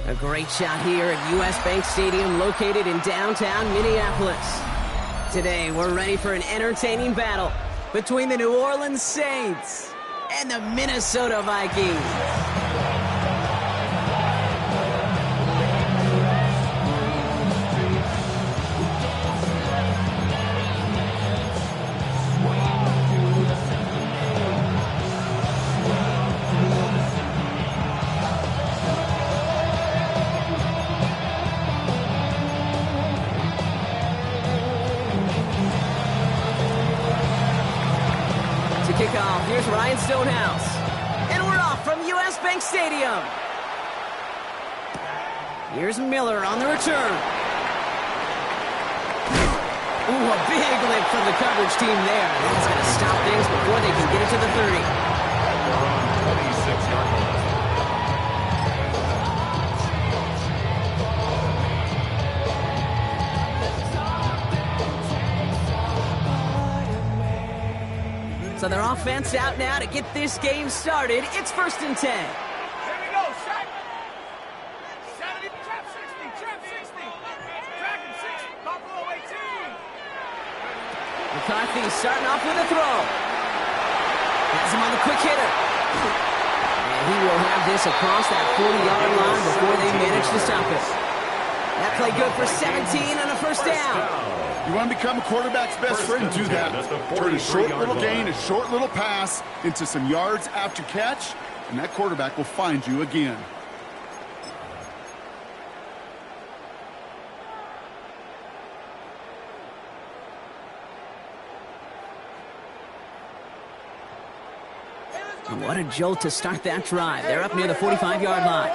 A great shot here at US Bank Stadium, located in downtown Minneapolis. Today, we're ready for an entertaining battle between the New Orleans Saints and the Minnesota Vikings. Kickoff. Here's Ryan Stonehouse. And we're off from US Bank Stadium. Here's Miller on the return. Ooh, a big lift from the coverage team there. That's going to stop things before they can get it to the 30. 26-yard line. So their offense out now to get this game started. It's 1st and 10. Here we go, shot. 70, trap 60, trap 60. Track him 60, Buffalo 18. McCarthy starting off with a throw. Has him on the quick hitter. And he will have this across that 40-yard line before they manage to stop it. That play good for 17 and a first down. You want to become a quarterback's best friend, do that. Turn a short little gain, a short little pass into some yards after catch, and that quarterback will find you again. What a jolt to start that drive. They're up near the 45-yard line.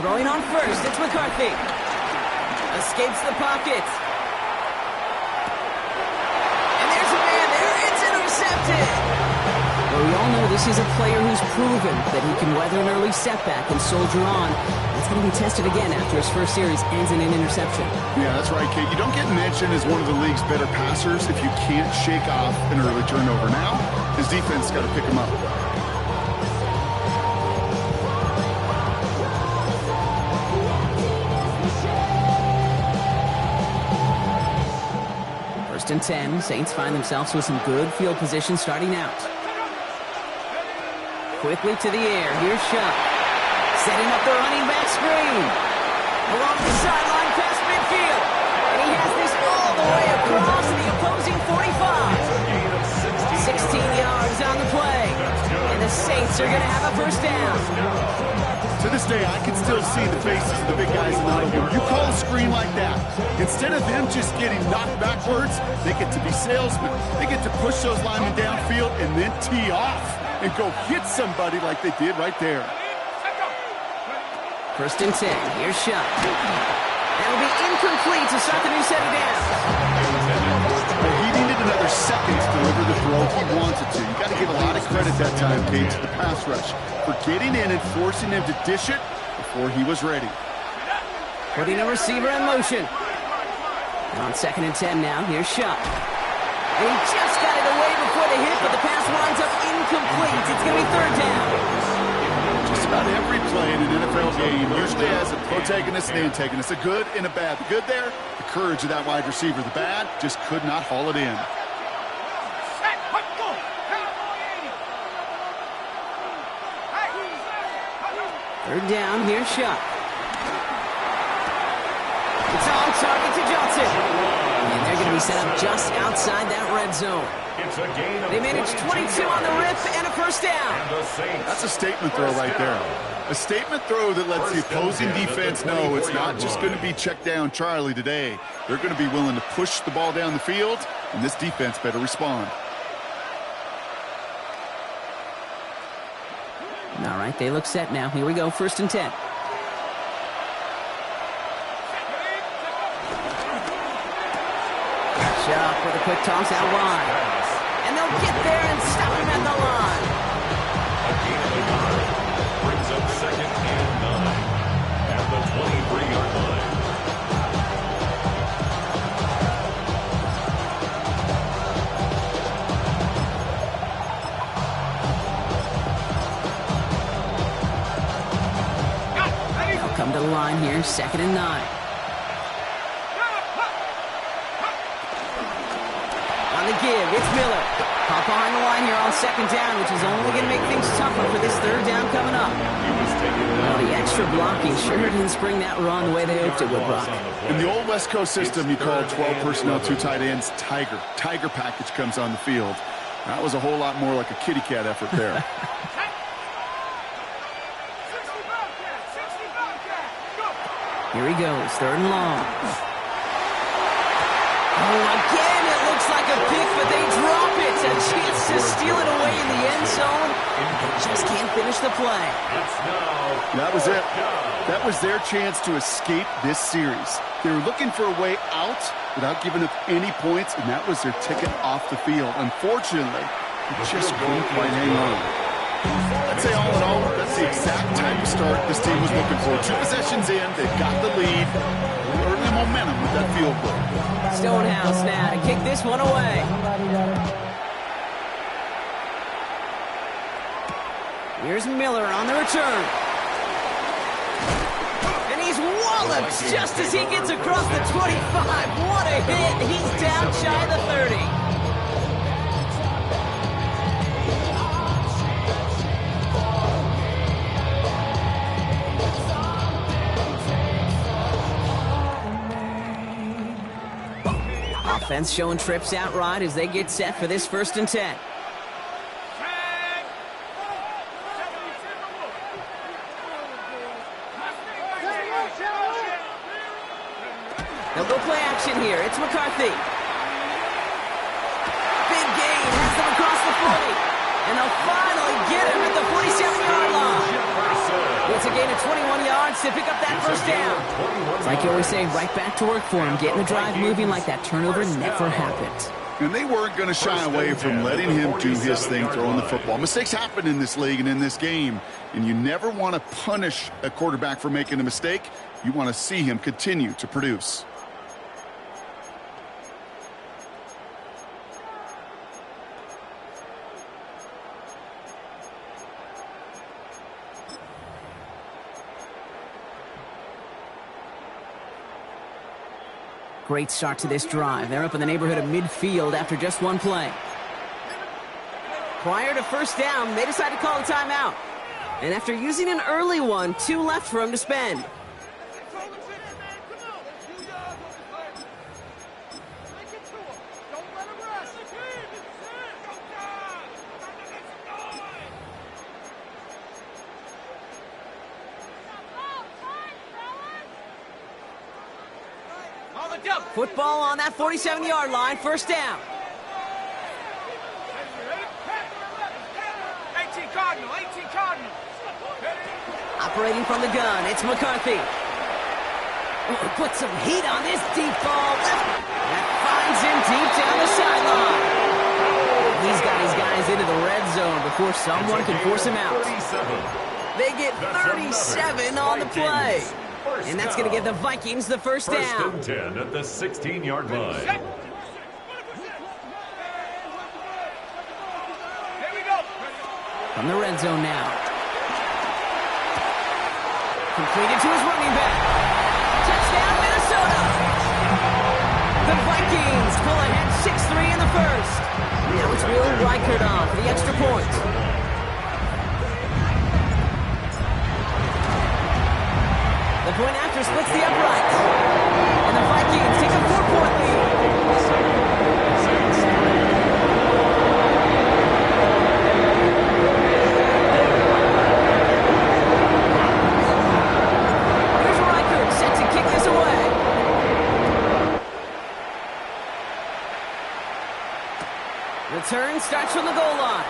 Throwing on first, it's McCarthy. Escapes the pocket. And there's a man there. It's intercepted. Well, we all know this is a player who's proven that he can weather an early setback and soldier on. That's going to be tested again after his first series ends in an interception. Yeah, that's right, Kate. You don't get mentioned as one of the league's better passers if you can't shake off an early turnover. Now, his defense has got to pick him up. And 10. Saints find themselves with some good field position starting out. Quickly to the air. Here's Shuck. Setting up the running back screen. Along the sideline past midfield. And he has this all the way across the opposing 45. 16 yards on the play. And the Saints are going to have a first down. To this day, I can still see the faces of the big guys in the huddle. You call a screen like that, instead of them just getting knocked backwards, they get to be salesmen. They get to push those linemen downfield and then tee off and go hit somebody like they did right there. 1st and 10. Here's Shuck. That'll be incomplete to start the new set of downs. Well, he needed another second to deliver the throw he wanted to. You got to give a lot of credit that time, Kate, to the pass rush for getting in and forcing him to dish it before he was ready. Putting a receiver in motion. And on 2nd and 10 now, here's Shuck. And he just got it away before the hit, but the pass winds up incomplete. It's going to be 3rd down. Just about every play in an NFL game usually has a protagonist and antagonist, a good and a bad. The good there, the courage of that wide receiver. The bad, just could not haul it in. 3rd down, here's Shuck. It's on target to Johnson. And they're going to be set up just outside that red zone. They managed 22 on the rip and a first down. That's a statement throw right there. A statement throw that lets the opposing defense know it's not just going to be check down Charlie today. They're going to be willing to push the ball down the field, and this defense better respond. All right, they look set now. Here we go, 1st and 10. Shuck with a quick toss out wide. And they'll get there and stop him at the line. A gain of 9 brings up 2nd and 9 at the 23-yard line. come to the line here, 2nd and 9. On the give, it's Miller. Hop behind the line here on 2nd down, which is only going to make things tougher for this 3rd down coming up. Well, the extra blocking sure didn't spring that run the way they hoped it would, Brock. In the old West Coast system, you call 12 personnel, 2 tight ends, Tiger. Tiger package comes on the field. That was a whole lot more like a kitty cat effort there. Here he goes, 3rd and long. Oh, again, it looks like a pick, but they drop it. A chance to steal it away in the end zone. They just can't finish the play. That was it. That was their chance to escape this series. They were looking for a way out without giving up any points, and that was their ticket off the field. Unfortunately, they just couldn't quite hang on. I'd say all in all, that's the exact type of start this team was looking for. 2 possessions in, they've got the lead. Early momentum with that field goal. Stonehouse now to kick this one away. Here's Miller on the return. And he's walloped just as he gets across the 25. What a hit. He's down shy of the 30. Offense showing trips out right as they get set for this 1st and 10. They'll go play action here. It's McCarthy. Big gain. Has them across the 40. And they'll finally get him at the 47-yard line. It's a gain of 21 yards to pick up that 1st down. It's like you always say, right back to work for him. Getting the drive moving like that turnover never happened. And they weren't going to shy away from letting him do his thing, throwing the football. Mistakes happen in this league and in this game. And you never want to punish a quarterback for making a mistake. You want to see him continue to produce. Great start to this drive. They're up in the neighborhood of midfield after just 1 play. Prior to 1st down, they decide to call a timeout. And after using an early one, 2 left for him to spend. Football on that 47-yard line, 1st down. 18 Cardinal, 18 Cardinal. Operating from the gun, it's McCarthy. Put some heat on this deep ball. That finds him deep down the sideline. He's got his guys into the red zone before someone can force him out. They get 37 on the play. And that's going to give the Vikings the 1st down. 1st and 10 at the 16-yard line. Here we go. From the red zone now. Completed to his running back. Touchdown, Minnesota. The Vikings pull ahead 6-3 in the 1st. Now it's Will Reichert on for the extra point. The point after splits the uprights. And the Vikings take a 4-point lead. Here's Reichert set to kick this away. Return starts from the goal line.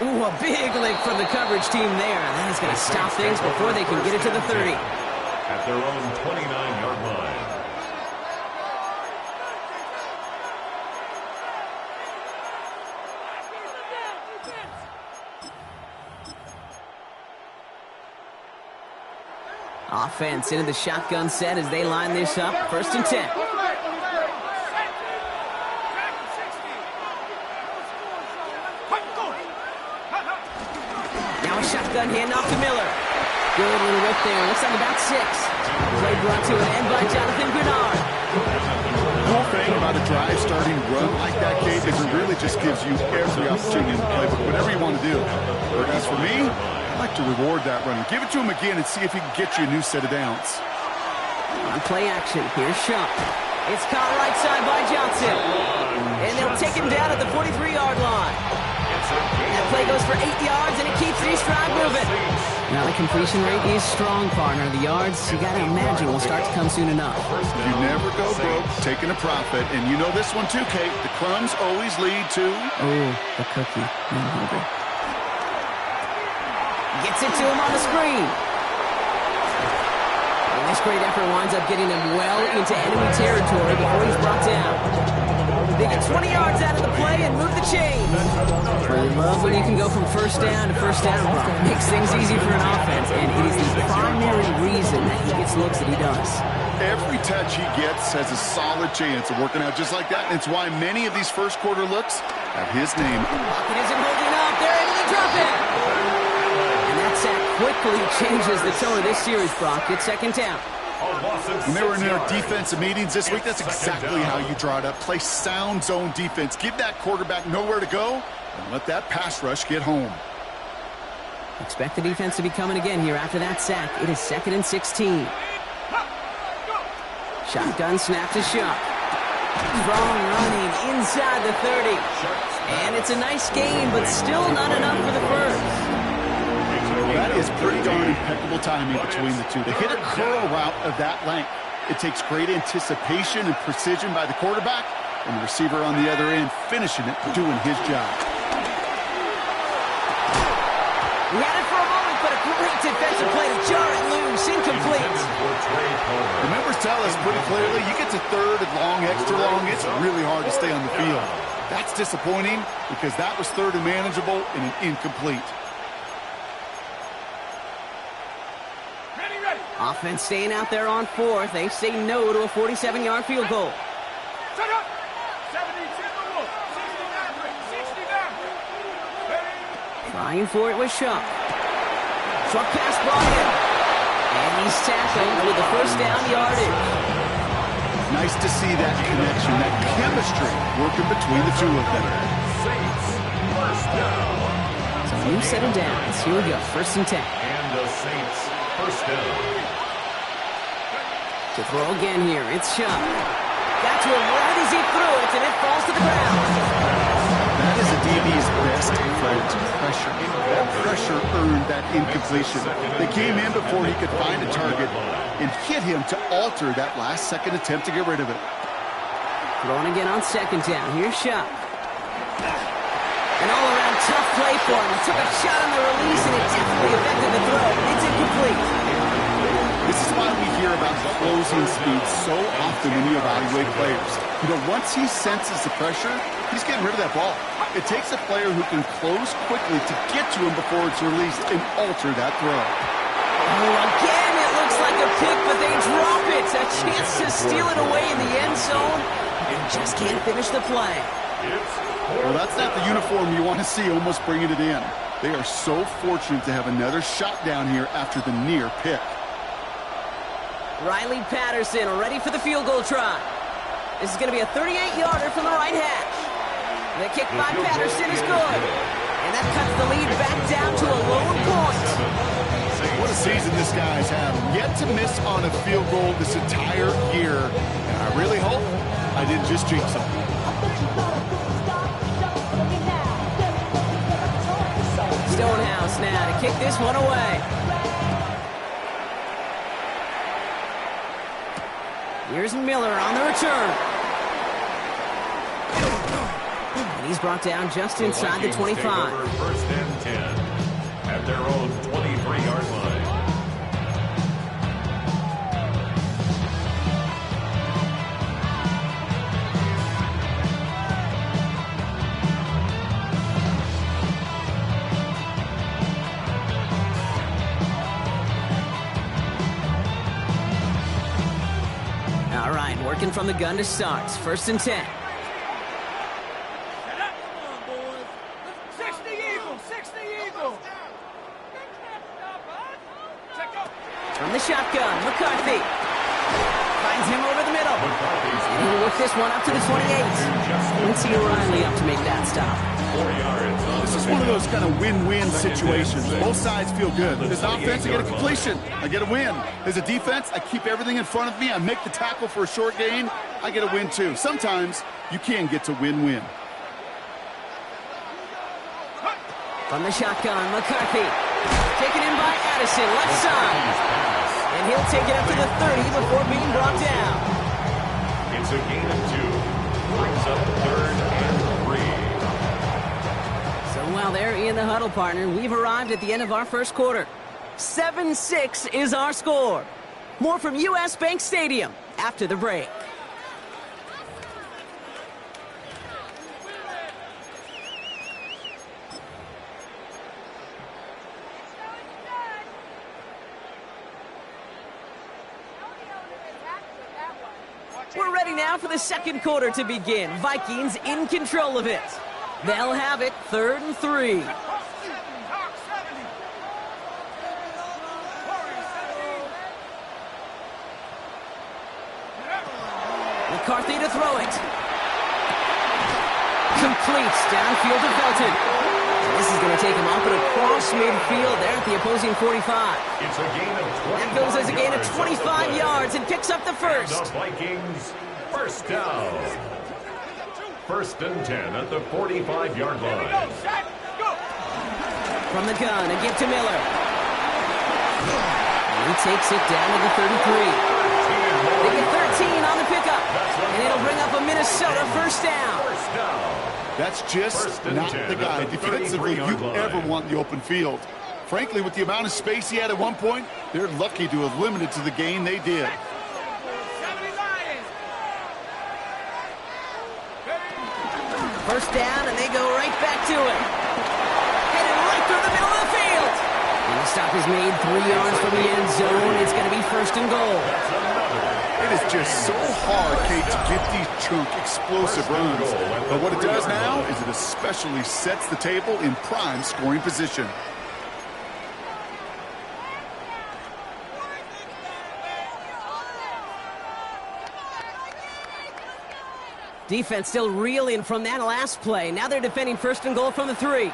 Ooh, a big lick from the coverage team there. That is going to stop things before they can get it to the 30. At their own 29-yard line. Offense into the shotgun set as they line this up. 1st and 10. Now a shotgun handoff to Miller. Good little whip there. Looks like about 6. Play brought to an end by Jonathan Bernard. The whole thing about a drive starting run like that, Kate, is it really just gives you every opportunity in the playbook, whatever you want to do. But as for me, I like to reward that running. Give it to him again and see if he can get you a new set of downs. On play action, here's Shump. It's caught right side by Johnson. And they'll take him down at the 43-yard line. That play goes for 8 yards, and it keeps these drive moving. Now the completion rate is strong, partner. The yards, you got to imagine, will start to come soon enough. You never go broke taking a profit. And you know this one too, Kate. The crumbs always lead to... Oh, the cookie. I'm hungry. Gets it to him on the screen. And this great effort winds up getting him well into enemy territory before he's brought down. They get 20 yards out of the play and move the chains. Really love when you can go from first down to first down. It makes things easy for an offense, and it is the primary reason that he gets looks that he does. Every touch he gets has a solid chance of working out just like that, and it's why many of these first quarter looks have his name. Pocket isn't holding up. They're able to drop it. And that sack quickly changes the tone of this series, Brock. It's second down. When they were in their defensive meetings this week, that's exactly how you draw it up. Play sound zone defense. Give that quarterback nowhere to go, and let that pass rush get home. Expect the defense to be coming again here after that sack. It is 2nd and 16. Shotgun snap to Shump. Strong running inside the 30. And it's a nice gain, but still not enough for the first. That is pretty darn impeccable timing between the two. To hit a curl route of that length, it takes great anticipation and precision by the quarterback, and the receiver on the other end finishing it, doing his job. We had it for a moment, but a great defensive play to jar it loose, incomplete. The members tell us pretty clearly, you get to third and long, extra long, it's really hard to stay on the field. That's disappointing because that was third and manageable and an incomplete. Offense staying out there on 4th. They say no to a 47-yard field goal. Shut up! 72 the Wolf. 69. Trying for it with Shump. Short pass brought in. And he's tackled with the first down yardage. Nice to see that connection, that chemistry working between the two of them. Saints, first down. So new set of downs. Here we go, 1st and 10. And the Saints, first down. To throw again here, it's Shump. Got to him right as he threw it, and it falls to the ground. That is a DB's best friend, pressure. That pressure earned that incompletion. They came in before he could find a target and hit him to alter that last-second attempt to get rid of it. Throwing again on 2nd down. Here's Shump. An all-around tough play for him. He took a shot on the release, and it definitely affected the throw. It's incomplete. This is why we hear about closing speed so often when you evaluate players. You know, once he senses the pressure, he's getting rid of that ball. It takes a player who can close quickly to get to him before it's released and alter that throw. Oh, again, it looks like a pick, but they drop it. A chance to steal it away in the end zone, and just can't finish the play. Well, that's not the uniform you want to see almost bringing it in. They are so fortunate to have another shot down here after the near pick. Riley Patterson ready for the field goal try. This is going to be a 38-yarder from the right hash. The kick by Patterson is good. And that cuts the lead back down to a lone point. What a season this guy's had. Yet to miss on a field goal this entire year. And I really hope I didn't just jinx him. Stonehouse now to kick this one away. Here's Miller on the return. And he's brought down just inside the 25. First and 10 at their own 23-yard line. All right, working from the gun to start. 1st and 10. 60 Eagles, 60 Eagles. Check shotgun. McCarthy finds him over the middle. And he'll work this one up to the 28. Quincy O'Reilly up to make that stop. 4 yards. This is one of those kind of win-win situations. Both sides feel good. As an offense, I get a completion. I get a win. As a defense, I keep everything in front of me. I make the tackle for a short gain. I get a win, too. Sometimes you can get to win-win. From the shotgun, McCarthy. Taken in by Addison, left side. And he'll take it up to the 30 before being brought down. It's a gain of 2. Brings up 3rd and 3. So while they're in the huddle, partner, we've arrived at the end of our first quarter. 7-6 is our score. More from U.S. Bank Stadium after the break. We're ready now for the second quarter to begin. Vikings in control of it. They'll have it 3rd and 3. McCarthy to throw it. Completes downfield to Felton. This is going to take him off at across midfield there at the opposing 45. It's a gain of 25. That goes as a gain of 25 yards and picks up the first. The Vikings, first down. 1st and 10 at the 45-yard line. From the gun, a give to Miller. He takes it down to the 33. They get 13 on the pickup. And it'll bring up a Minnesota first down. That's just not the guy defensively you ever want in the open field. Frankly, with the amount of space he had at one point, they're lucky to have limited to the gain they did. First down, and they go right back to it. Headed right through the middle of the field. And the stop is made 3 yards from the end zone. It's going to be 1st and goal. It is just so hard, Kate, to get these chunk, explosive runs. But what it does now is it especially sets the table in prime scoring position. Defense still reeling from that last play. Now they're defending 1st and goal from the 3.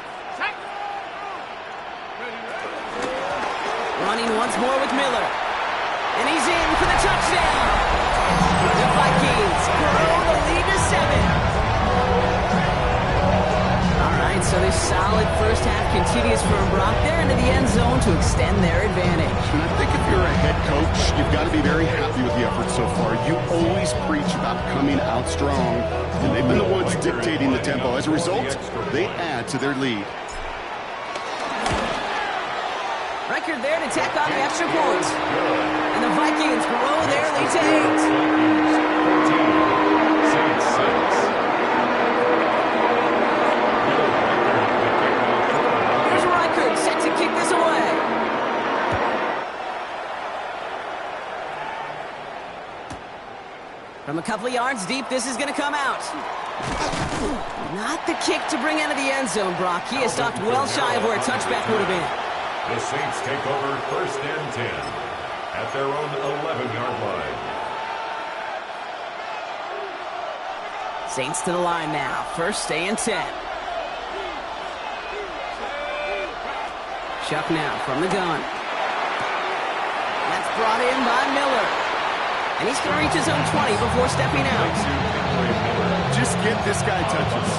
Running once more with Miller. And he's in for the touchdown. The Vikings grow the lead to 7. All right, so this solid first half continues from Brock. They're into the end zone to extend their advantage. And I think if you're a head coach, you've got to be very happy with the effort so far. You always preach about coming out strong, and they've been the ones dictating the tempo. As a result, they add to their lead. Record there to tack on the extra point. And the Vikings grow their lead to 8. Here's Reichert set to kick this away. From a couple of yards deep, this is going to come out. Not the kick to bring out of the end zone, Brock. He is stopped well shy of where a touchback would have been. The Saints take over 1st and 10 at their own 11-yard line. Saints to the line now. 1st and 10. Chuck now from the gun. That's brought in by Miller. And he's going to reach his own 20 before stepping out. Just get this guy touches.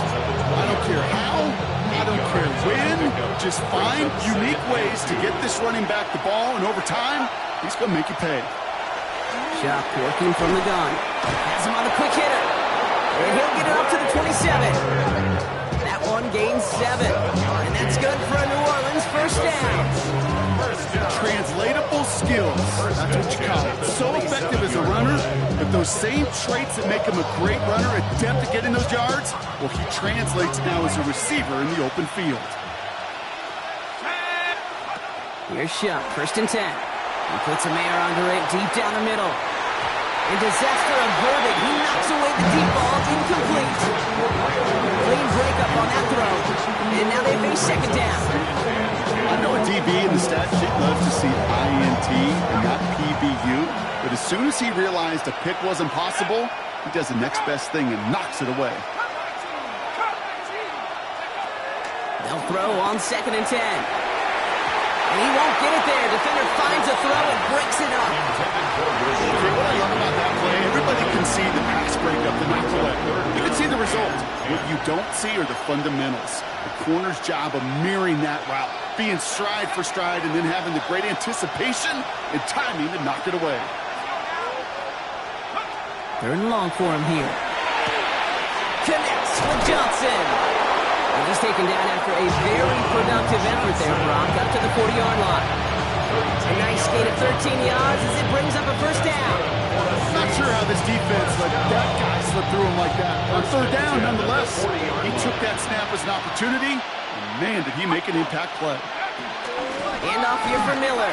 I don't care how, I don't care when. Just find unique ways to get this running back the ball, and over time, he's going to make you pay. Chuck working from the gun. Has him on a quick hitter. And he'll get it up to the 27. That one gains 7. And that's good for a New Orleans first down. Translatable skills. That's what you call it. So effective as a runner, but those same traits that make him a great runner, adept at getting those yards, well, he translates now as a receiver in the open field. Here's Shuck, 1st and 10. He puts a man under it deep down the middle. And disaster averted. He knocks away the deep ball, incomplete. Clean breakup on that throw. And now they face 2nd down. I know a DB in the stat sheet loves to see INT and not be you, but as soon as he realized a pick wasn't possible, he does the next best thing and knocks it away. They'll throw on 2nd and 10. And he won't get it there. Defender finds a throw and breaks it up. Okay, what I love about that play, everybody can see the pass breakup, the knock away. You can see the result. What you don't see are the fundamentals. The corner's job of mirroring that route, being stride for stride, and then having the great anticipation and timing to knock it away. 3rd and long for him here. Connects with Johnson. And he's taken down after a very productive effort there, Brock, up to the 40-yard line. A nice gain of 13 yards as it brings up a 1st down. Not sure how this defense let that guy slip through him like that. On 3rd down, nonetheless, he took that snap as an opportunity, and man, did he make an impact play. Handoff here for Miller.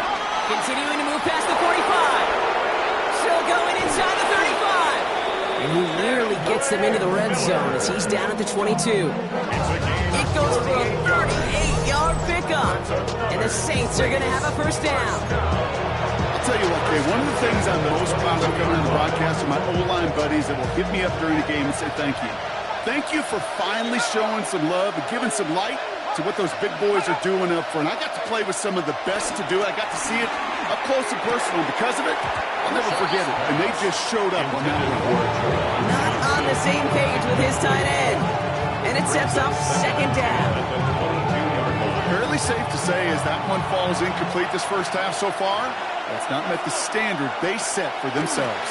Continuing to move past the 45. Still going inside the 35. And he nearly gets them into the red zone as he's down at the 22. It goes for a 38-yard pickup. And the Saints are going to have a 1st down. I'll tell you what, Dave, one of the things I'm most proud of coming on the broadcast are my O-line buddies that will hit me up during the game and say thank you. Thank you for finally showing some love and giving some light to what those big boys are doing up front. I got to play with some of the best to do it. I got to see it up close and personal. Because of it, I'll never forget it. And they just showed up on that one. Not on the same page with his tight end. And it sets up 2nd down. Fairly safe to say as that one falls incomplete this 1st half so far, that's not met the standard they set for themselves.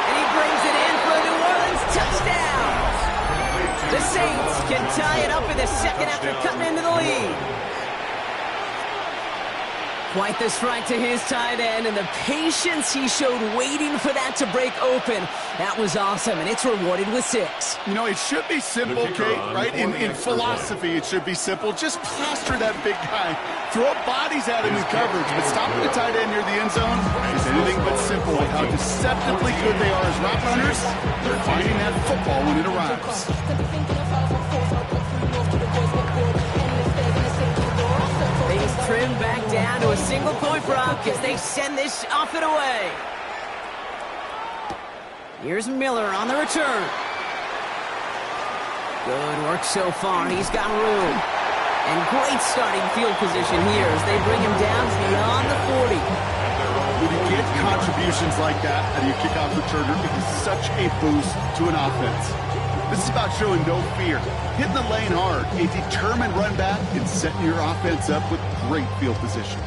And he brings it in for a New Orleans touchdown. The Saints can tie it up in the 2nd after cutting into the lead. Quite the strike to his tight end, and the patience he showed waiting for that to break open. That was awesome, and it's rewarded with 6. You know, it should be simple, Kate, right? In philosophy, it should be simple. Just plaster that big guy. Throw bodies at him in coverage, but stopping the tight end near the end zone is anything but simple with how deceptively good they are as route runners. They're finding that football when it arrives. Things trim back down to a single point, Brock, as they send this off and away. Here's Miller on the return. Good work so far. He's got room. And great starting field position here as they bring him down beyond the 40. When you get contributions like that out of your kickoff returner, it is such a boost to an offense. This is about showing no fear, hitting the lane hard, a determined run back, and setting your offense up with great field position.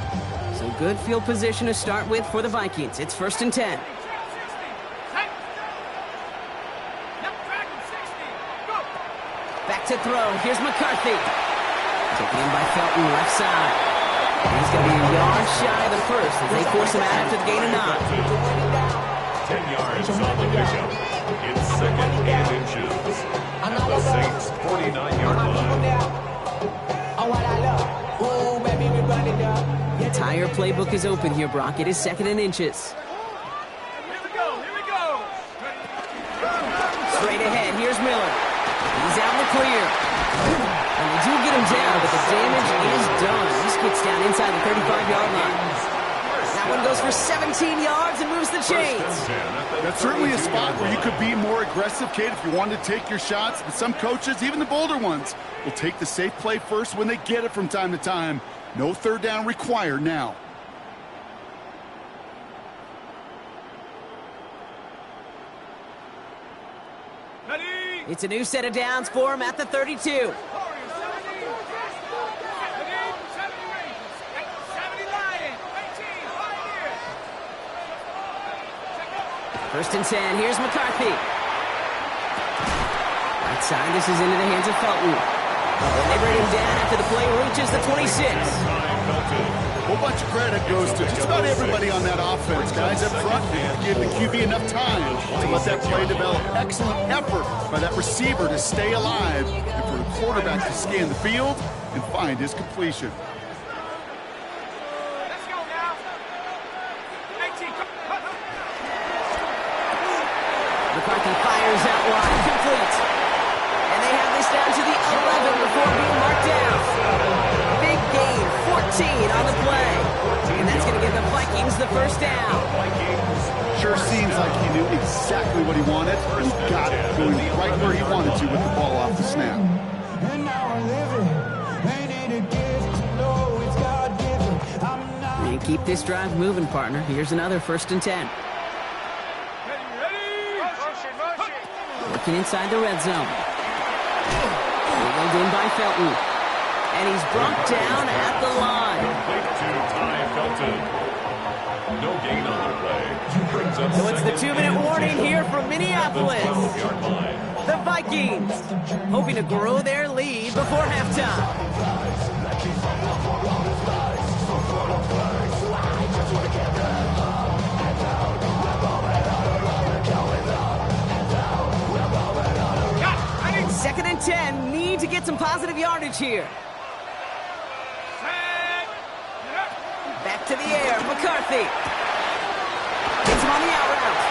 So good field position to start with for the Vikings. It's 1st and 10. Back to throw. Here's McCarthy. Taken in by Felton, left side. He's going to be a yard shy of the 1st as they force him out after the gain of 9. 10 yards on the pickup. It's 2nd and inches. At the Saints' 49-yard line. The entire playbook is open here, Brock. It is 2nd and inches. Here we go. Straight ahead. Here's Miller. He's out in the clear. And they do get him down, but the damage is done. He gets down inside the 35-yard line. That one goes for 17 yards and moves the chains. That's certainly a spot where you could be more aggressive, Kate, if you wanted to take your shots. But some coaches, even the bolder ones, will take the safe play first when they get it from time to time. No 3rd down required now. It's a new set of downs for him at the 32. 1st and 10. Here's McCarthy. Right side. This is into the hands of Felton. And they bring him down after the play reaches the 26. A whole bunch of credit goes to just about everybody on that offense. Guys up front, give the QB enough time to let that play develop. Excellent effort by that receiver to stay alive and for the quarterback to scan the field and find his completion. Let's go now. 18. McCarthy fires out wide, complete. And they have this down to the 11 before being marked down. Big gain, on the play. And that's going to give the Vikings the first down. Sure seems like he knew exactly what he wanted, and he got it, going right where he wanted to with the ball off the snap. And keep this drive moving, partner. Here's another 1st and 10. Working inside the red zone. Wheeled in by Felton. And he's brought down at the line. Complete to Ty Felton. No gain on the play. Brings up So it's the 2-minute warning here from Minneapolis. 12-yard line. The Vikings hoping to grow their lead before halftime. Second and 10, need to get some positive yardage here. Back to the air, McCarthy. Gets him on the out route.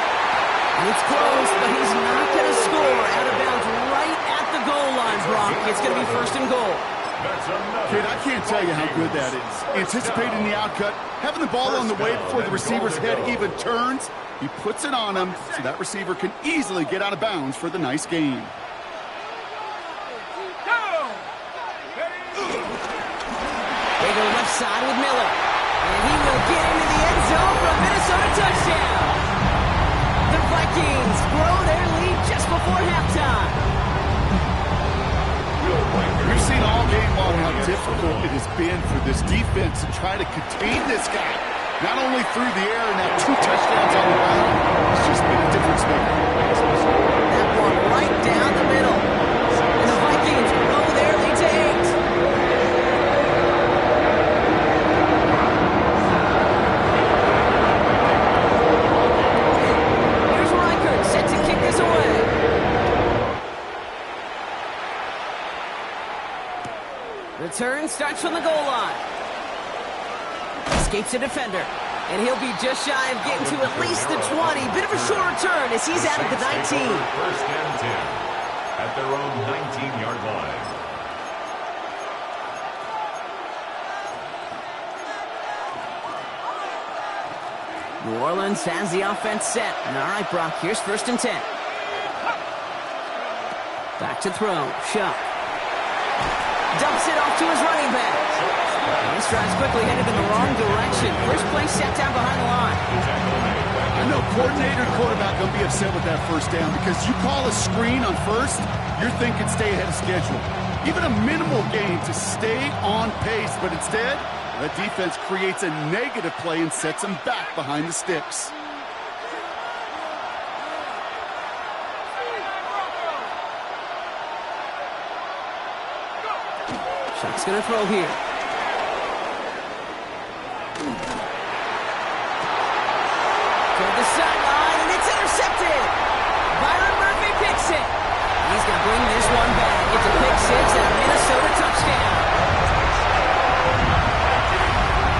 And it's close, but he's not going to score. Out of bounds right at the goal line, Brock. It's going to be 1st and goal. Kid, I can't tell you how good that is. Anticipating the outcut, having the ball on the way before the receiver's head even turns. He puts it on him so that receiver can easily get out of bounds for the nice gain. They go left side with Miller. And he will get into the end zone for a Minnesota touchdown. The Vikings grow their lead just before halftime. We've seen all game long how difficult it has been for this defense to try to contain this guy. Not only through the air and now 2 touchdowns on the ground, it's just been a difference maker. That one right down the middle. And the Vikings grow their lead to 8. Set to kick this away. Return starts from the goal line. Escapes a defender. And he'll be just shy of getting to at least the 20. Bit of a short return as he's out at the 19. 1st and 10 at their own 19-yard line. New Orleans has the offense set. And all right, Brock, here's 1st and 10. Back to throw. Shuck. Dumps it off to his running back. And this drive's quickly headed in the wrong direction. First play set down behind the line. I know coordinator and quarterback going to be upset with that 1st down because you call a screen on 1st, you're thinking stay ahead of schedule. Even a minimal gain to stay on pace, but instead, the defense creates a negative play and sets them back behind the sticks. Shuck's going to throw here. Toward the sideline, and it's intercepted. Byron Murphy picks it. He's going to bring this one back. It's a pick 6 and a Minnesota touchdown.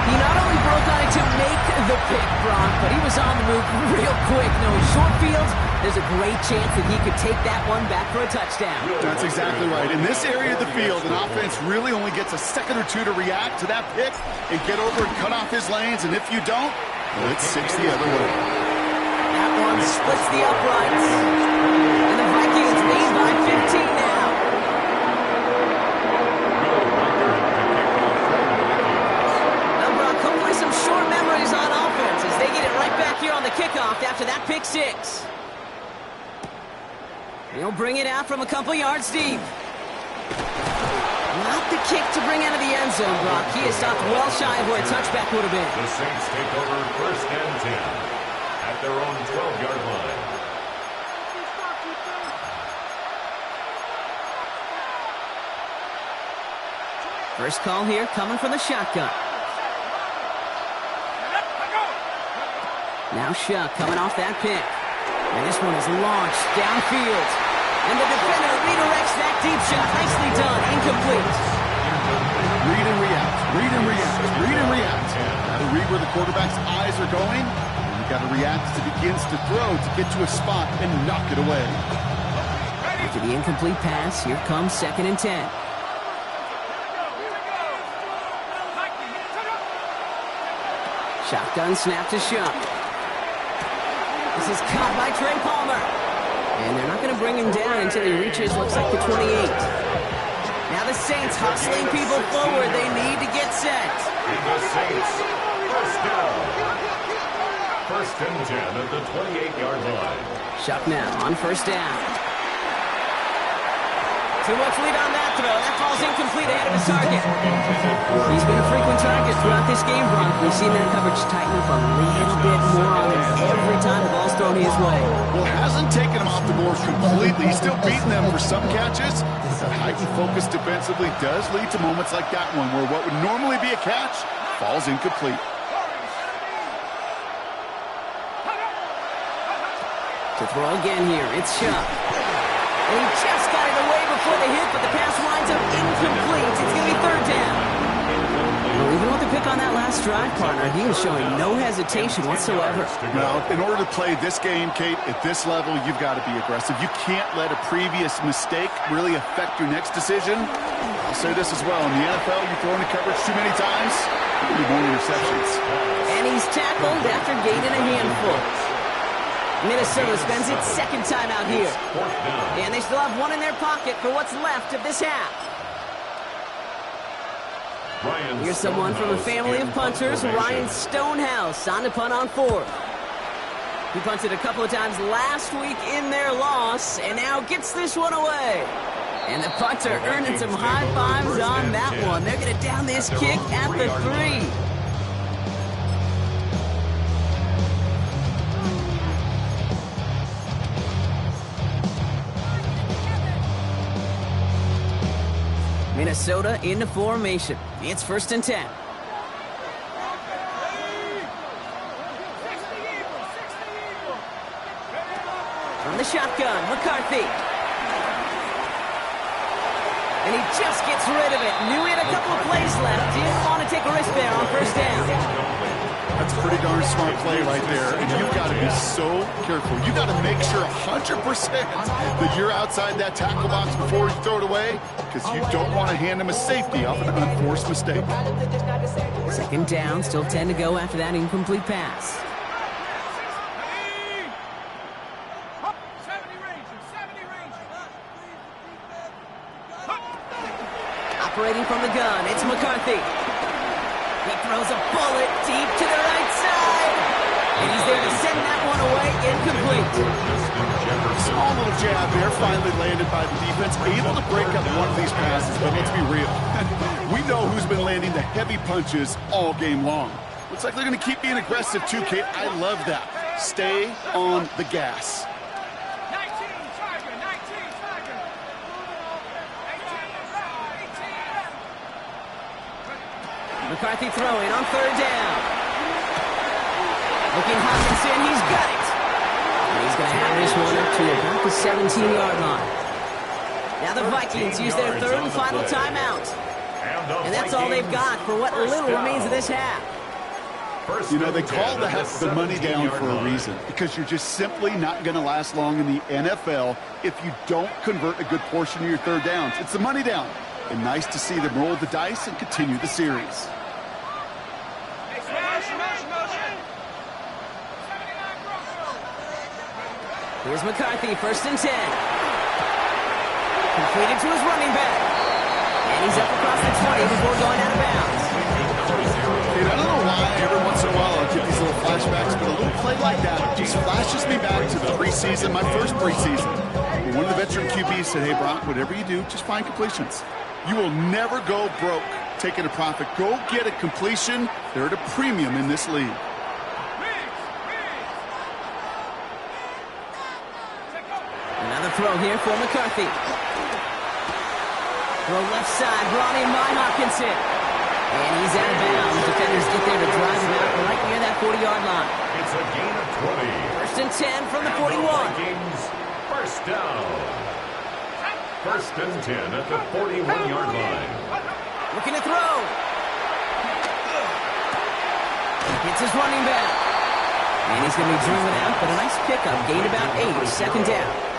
He not only broke on it to make the pick, Brock, but he was on the move real quick. Knowing short fields, there's a great chance that he could take that one back for a touchdown. That's exactly right. In this area of the field, an offense really only gets a second or 2 to react to that pick and get over and cut off his lanes. And if you don't, well, it's 6 the other way. That one splits the uprights. And the Vikings lead by 15 now. Now, Brock, hopefully some short memories on offense as they get it right back here on the kickoff after that pick 6. He'll bring it out from a couple yards deep. Not the kick to bring out of the end zone, Brock. He is stopped well shy of where a touchback would have been. The Saints take over 1st and 10 at their own 12-yard line. First call here coming from the shotgun. Now Shuck coming off that pick. And this one is launched downfield. And the defender redirects that deep shot. Nicely done. Incomplete. Read and react. Read and react. Read and react. Got to read where the quarterback's eyes are going. And you got to react as he begins to throw to get to a spot and knock it away. After the incomplete pass, here comes 2nd and 10. Shotgun snap to Shuck. This is caught by Trey Palmer. And they're not going to bring him down until he reaches, looks like, the 28. Now the Saints hustling people forward. They need to get set. The Saints, first down. First and 10 at the 28-yard line. Shuck now on first down. Too much lead on that throw. That ball's incomplete ahead of his target. He's been a frequent target throughout this game, Bronk. We've seen that coverage tighten up a little bit more on him every time the ball's thrown his way. Well, hasn't taken him off the board completely. He's still beating them for some catches. But that heightened focus defensively does lead to moments like that one, where what would normally be a catch falls incomplete. To throw again here, it's Shuck. And he just got it away before the hit, but the pass winds up incomplete. It's going to be third down. Well, even with the pick on that last drive, partner, he was showing no hesitation whatsoever. Well, in order to play this game, Kate, at this level, you've got to be aggressive. You can't let a previous mistake really affect your next decision. I'll say this as well. In the NFL, you throw into coverage too many times, you'll be more interceptions. And he's tackled after gaining a handful. Minnesota spends its second time out here. And they still have one in their pocket for what's left of this half. Here's someone from a family of punters, Ryan Stonehouse, on to punt on fourth. He punted a couple of times last week in their loss, and now gets this one away. And the punter earning some high fives on that one. They're going to down this kick at the 3. Minnesota into formation. It's first and 10. From the shotgun, McCarthy. And he just gets rid of it. Knew he had a couple of plays left. Didn't want to take a risk there on first down. That's a pretty darn smart play right there, and you've got to be so careful. You've got to make sure 100% that you're outside that tackle box before you throw it away, because you don't want to hand him a safety off an unforced mistake. Second down, still 10 to go after that incomplete pass. 70 Rangers. Operating from the gun, it's McCarthy. He throws a bullet deep to the right side. And he's there to send that one away, incomplete. Small little jab there, finally landed by the defense. Able to break up one of these passes, but let's be real. We know who's been landing the heavy punches all game long. Looks like they're going to keep being aggressive too, Kate. I love that. Stay on the gas. 19 Tiger, 19 Tiger. 18. McCarthy throwing on third down. Looking Hawkinson, he's got it. And he's going to have this one up to about the 17-yard line. Now the Vikings use their third and final timeout. And that's all they've got for what little remains of this half. You know, they call that the money down for a reason, because you're just simply not going to last long in the NFL if you don't convert a good portion of your third downs. It's the money down. And nice to see them roll the dice and continue the series. Here's McCarthy, first and 10. Completed to his running back. And he's up across the 20 before going out of bounds. Dude, I don't know why every once in a while I'll get these little flashbacks, but a little play like that just flashes me back to the preseason, my first preseason. One of the veteran QBs said, hey, Brock, whatever you do, just find completions. You will never go broke taking a profit. Go get a completion. They're at a premium in this league. Another throw here for McCarthy. Throw left side, brought in by Hawkinson. And he's out of bounds. Defenders get there to drive him out right near that 40-yard line. It's a gain of 20. First and 10 from the 41. Vikings, first down. First and 10 at the 41-yard line. Looking to throw. It's his running back. And he's going to be driven out, but a nice pickup. Gained about 8, second down.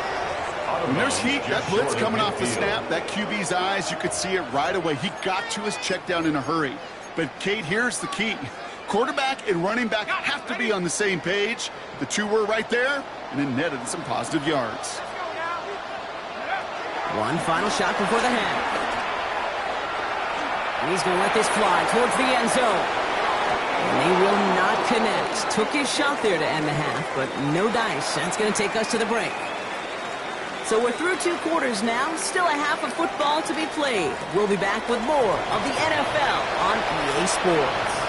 When there's heat, that blitz coming off the snap, that QB's eyes, you could see it right away. He got to his check down in a hurry. But, Kate, here's the key. Quarterback and running back have to be on the same page. The two were right there, and it netted some positive yards. One final shot before the half. And he's going to let this fly towards the end zone. And they will not connect. Took his shot there to end the half, but no dice. That's going to take us to the break. So we're through 2 quarters now. Still a half of football to be played. We'll be back with more of the NFL on EA Sports.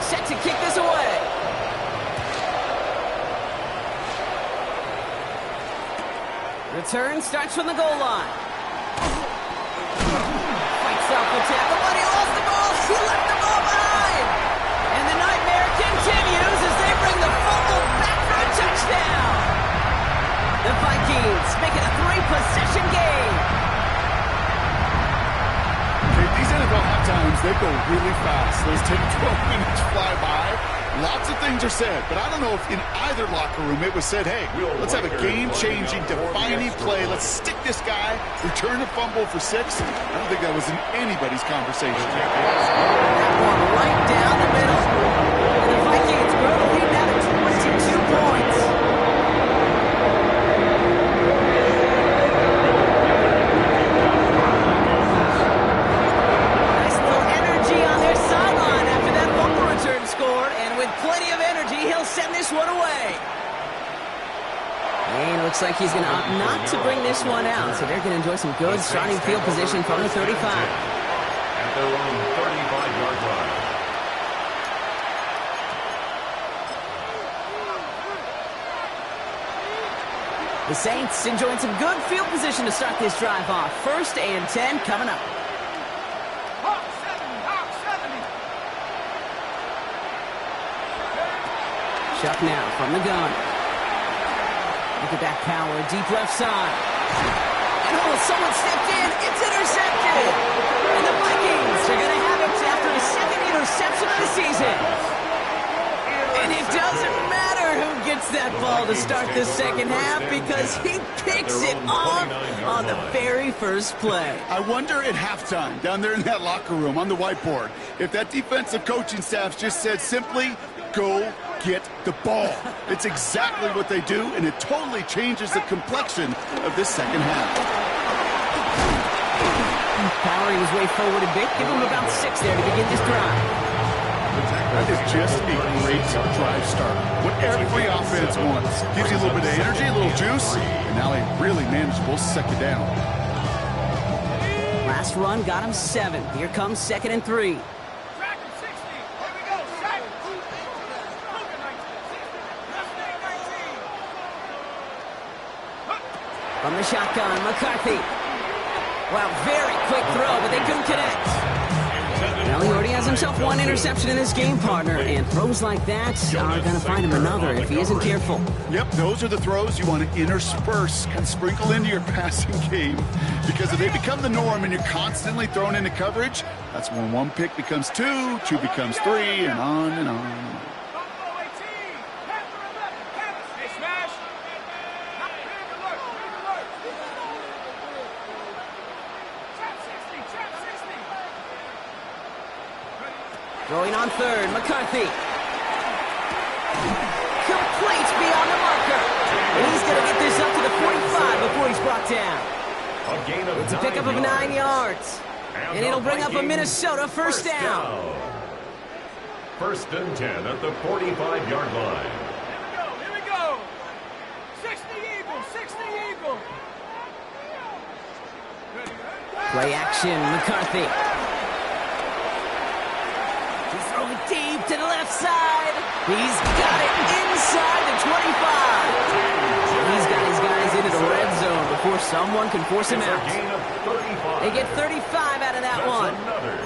Set to kick this away. Return starts from the goal line. Fights off the tackle, but he lost the ball. He left the ball behind. And the nightmare continues as they bring the fumble back for a touchdown. The Vikings make it a 3-possession game. These NFL halftimes, they go really fast. Those 10, 12 minutes fly by. Lots of things are said, but I don't know if in either locker room it was said, hey, let's have a game-changing, defining play. Let's stick this guy, return a fumble for 6. I don't think that was in anybody's conversation. That one right down the middle. And the Vikings grow the lead now to 22 points. Plenty of energy, he'll send this one away. And it looks like he's going to opt not to bring this one out, so they're going to enjoy some good starting field position from the 35. At their own 35-yard line. The Saints enjoying some good field position to start this drive off. 1st and 10 coming up. Chuck now from the gun. Look at that power, deep left side. And oh, someone stepped in. It's intercepted. And the Vikings are going to have it after a 2nd interception of the season. And it doesn't matter who gets that ball to start the 2nd half because he picks it off on the very first play. I wonder at halftime, down there in that locker room on the whiteboard, if that defensive coaching staff just said simply, go get the ball. It's exactly what they do, and it totally changes the complexion of this 2nd half. Powering his way forward a bit. Give him about 6 there to begin this drive. That is just a great drive start. What every offense wants. Gives you a little bit of energy, a little juice, and now a really manageable 2nd down. Last run got him 7. Here comes 2nd and 3. From the shotgun, McCarthy. Wow, very quick throw, but they couldn't connect. Well, he already has himself 1 interception in this game, partner, and throws like that are going to find him another if he isn't careful. Yep, those are the throws you want to intersperse and sprinkle into your passing game. Because if they become the norm and you're constantly thrown into coverage, that's when 1 pick becomes 2, 2 becomes 3, and on and on and on. Throwing on 3rd, McCarthy. Complete beyond the marker. And he's going to get this up to the 45 before he's brought down. It's a pickup of 9 yards. And it'll bring up a Minnesota first down. 1st and 10 at the 45-yard line. Here we go. 60 Eagles, 60 Eagles. Play action, McCarthy. Deep to the left side. He's got it inside the 25. He's got his guys into the red zone before someone can force him out. They get 35 out of that one.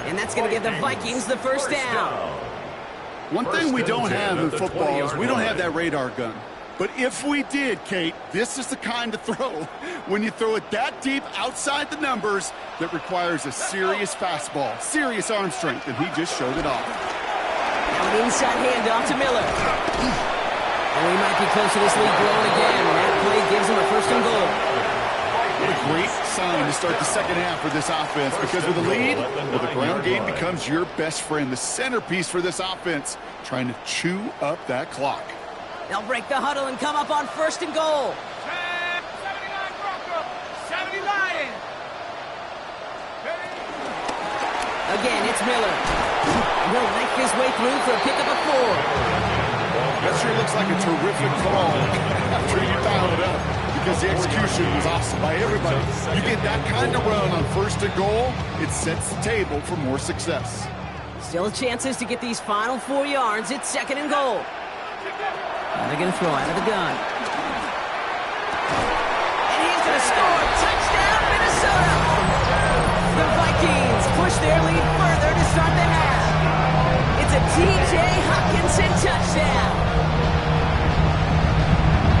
And that's going to give the Vikings the first down. One thing we don't have in football is we don't have that radar gun. But if we did, Kate, this is the kind of throw, when you throw it that deep outside the numbers, that requires a serious fastball, serious arm strength, and he just showed it off. Now an inside handoff to Miller. And we might be close to this lead growing again. That play gives him a first and goal. What a great sign to start the second half for this offense, because with a lead, well, the ground game becomes your best friend, the centerpiece for this offense, trying to chew up that clock. They'll break the huddle and come up on first and goal. 79 Bronco, 70 Lion. Again, it's Miller. He'll make his way through for a pickup of 4. That sure looks like a terrific call after you dial it up, because the execution was awesome by everybody. You get that kind of run on first and goal, it sets the table for more success. Still chances to get these final 4 yards. It's second and goal. And they're going to throw out of the gun. And he's going to score. Touchdown, Minnesota! The Vikings push their lead further to start the half. It's a T.J. Hockenson touchdown.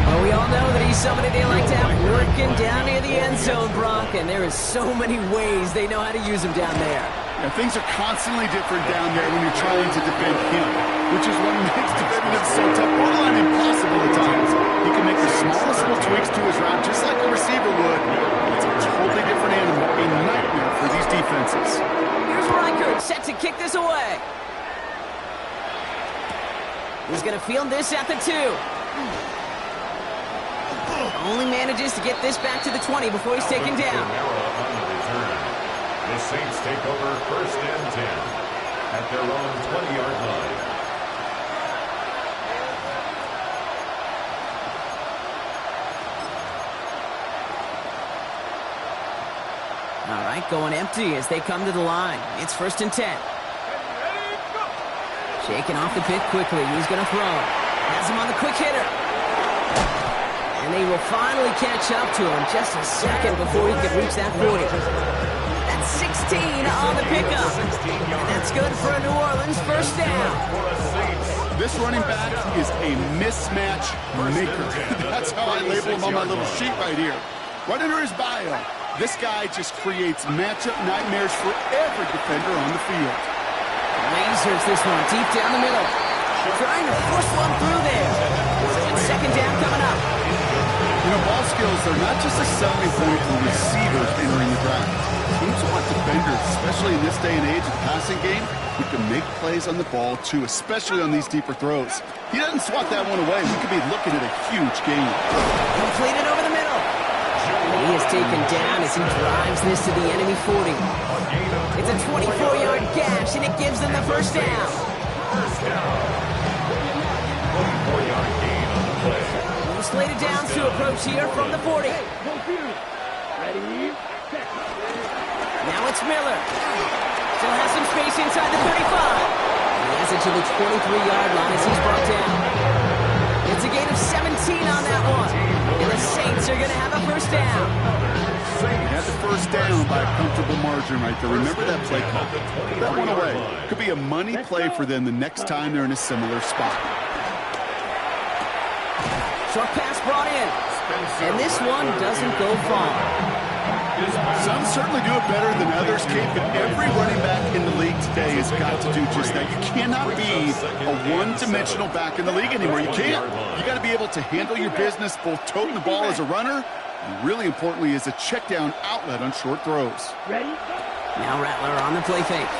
Well, we all know that he's somebody they like to have working down near the end zone, Brock, and there is so many ways they know how to use him down there. Yeah, things are constantly different down there when you're trying to defend him, which is what makes defending him so tough, borderline impossible at times. He can make the smallest little tweaks to his route, just like a receiver would. It's a totally different animal, a nightmare for these defenses. Here's Reichert, set to kick this away. He's going to field this at the 2. Only manages to get this back to the 20 before he's taken down. The Saints take over first and 10 at their own 20-yard line. All right, going empty as they come to the line. It's first and 10. Shaking off the pit quickly. He's going to throw. Has him on the quick hitter. And they will finally catch up to him just a second before he can reach that 40. That's 16 on the pickup. And that's good for a New Orleans first down. This running back is a mismatch maker. That's how I label him on my little sheet right here. Right under his bio, this guy just creates matchup nightmares for every defender on the field. Lasers this one deep down the middle. Trying to force one through there. So it's second down coming up. You know, ball skills are not just a selling point for receivers entering the draft. Teams want defenders, especially in this day and age of the passing game, who can make plays on the ball, too, especially on these deeper throws. He doesn't swat that one away. We could be looking at a huge game. Completed over the middle. He is taken down as he drives this to the enemy 40. It's a 24-yard gash, and it gives them the first down. First down. 24-yard gain on the play. Slated downs to approach here from the 40. Now it's Miller. Still has some space inside the 35. He has it to the 23-yard line as he's brought down. It's a gain of 17 on that one. And the Saints are going to have a first down. They had the first down by a comfortable margin right there. Remember that play call. Put that one away. Could be a money play for them the next time they're in a similar spot. Short pass brought in. And this one doesn't go far. Some certainly do it better than others, Kate, but every running back in the league today has got to do just that. You cannot be a one-dimensional back in the league anymore. You can't. You got to be able to handle your business, both toting the ball as a runner, and really importantly as a check-down outlet on short throws. Ready? Now Rattler on the play fake.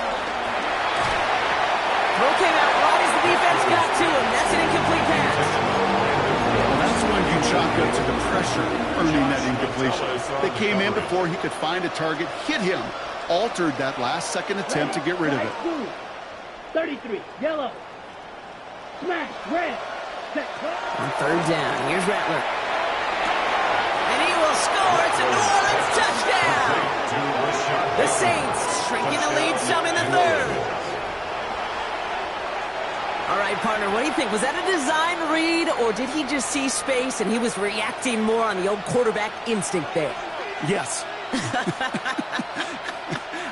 Throw came out right as the defense got to him. That's an incomplete pass. That's when you chalk up to the pressure earning that incompletion. They came in before he could find a target, hit him, altered that last-second attempt to get rid of it. 33, yellow. Smash, red. On third down, here's Rattler. And he will score. It's a New Orleans touchdown. The Saints shrinking the lead some in the third. All right, partner, what do you think? Was that a design read, or did he just see space and he was reacting more on the old quarterback instinct there? Yes.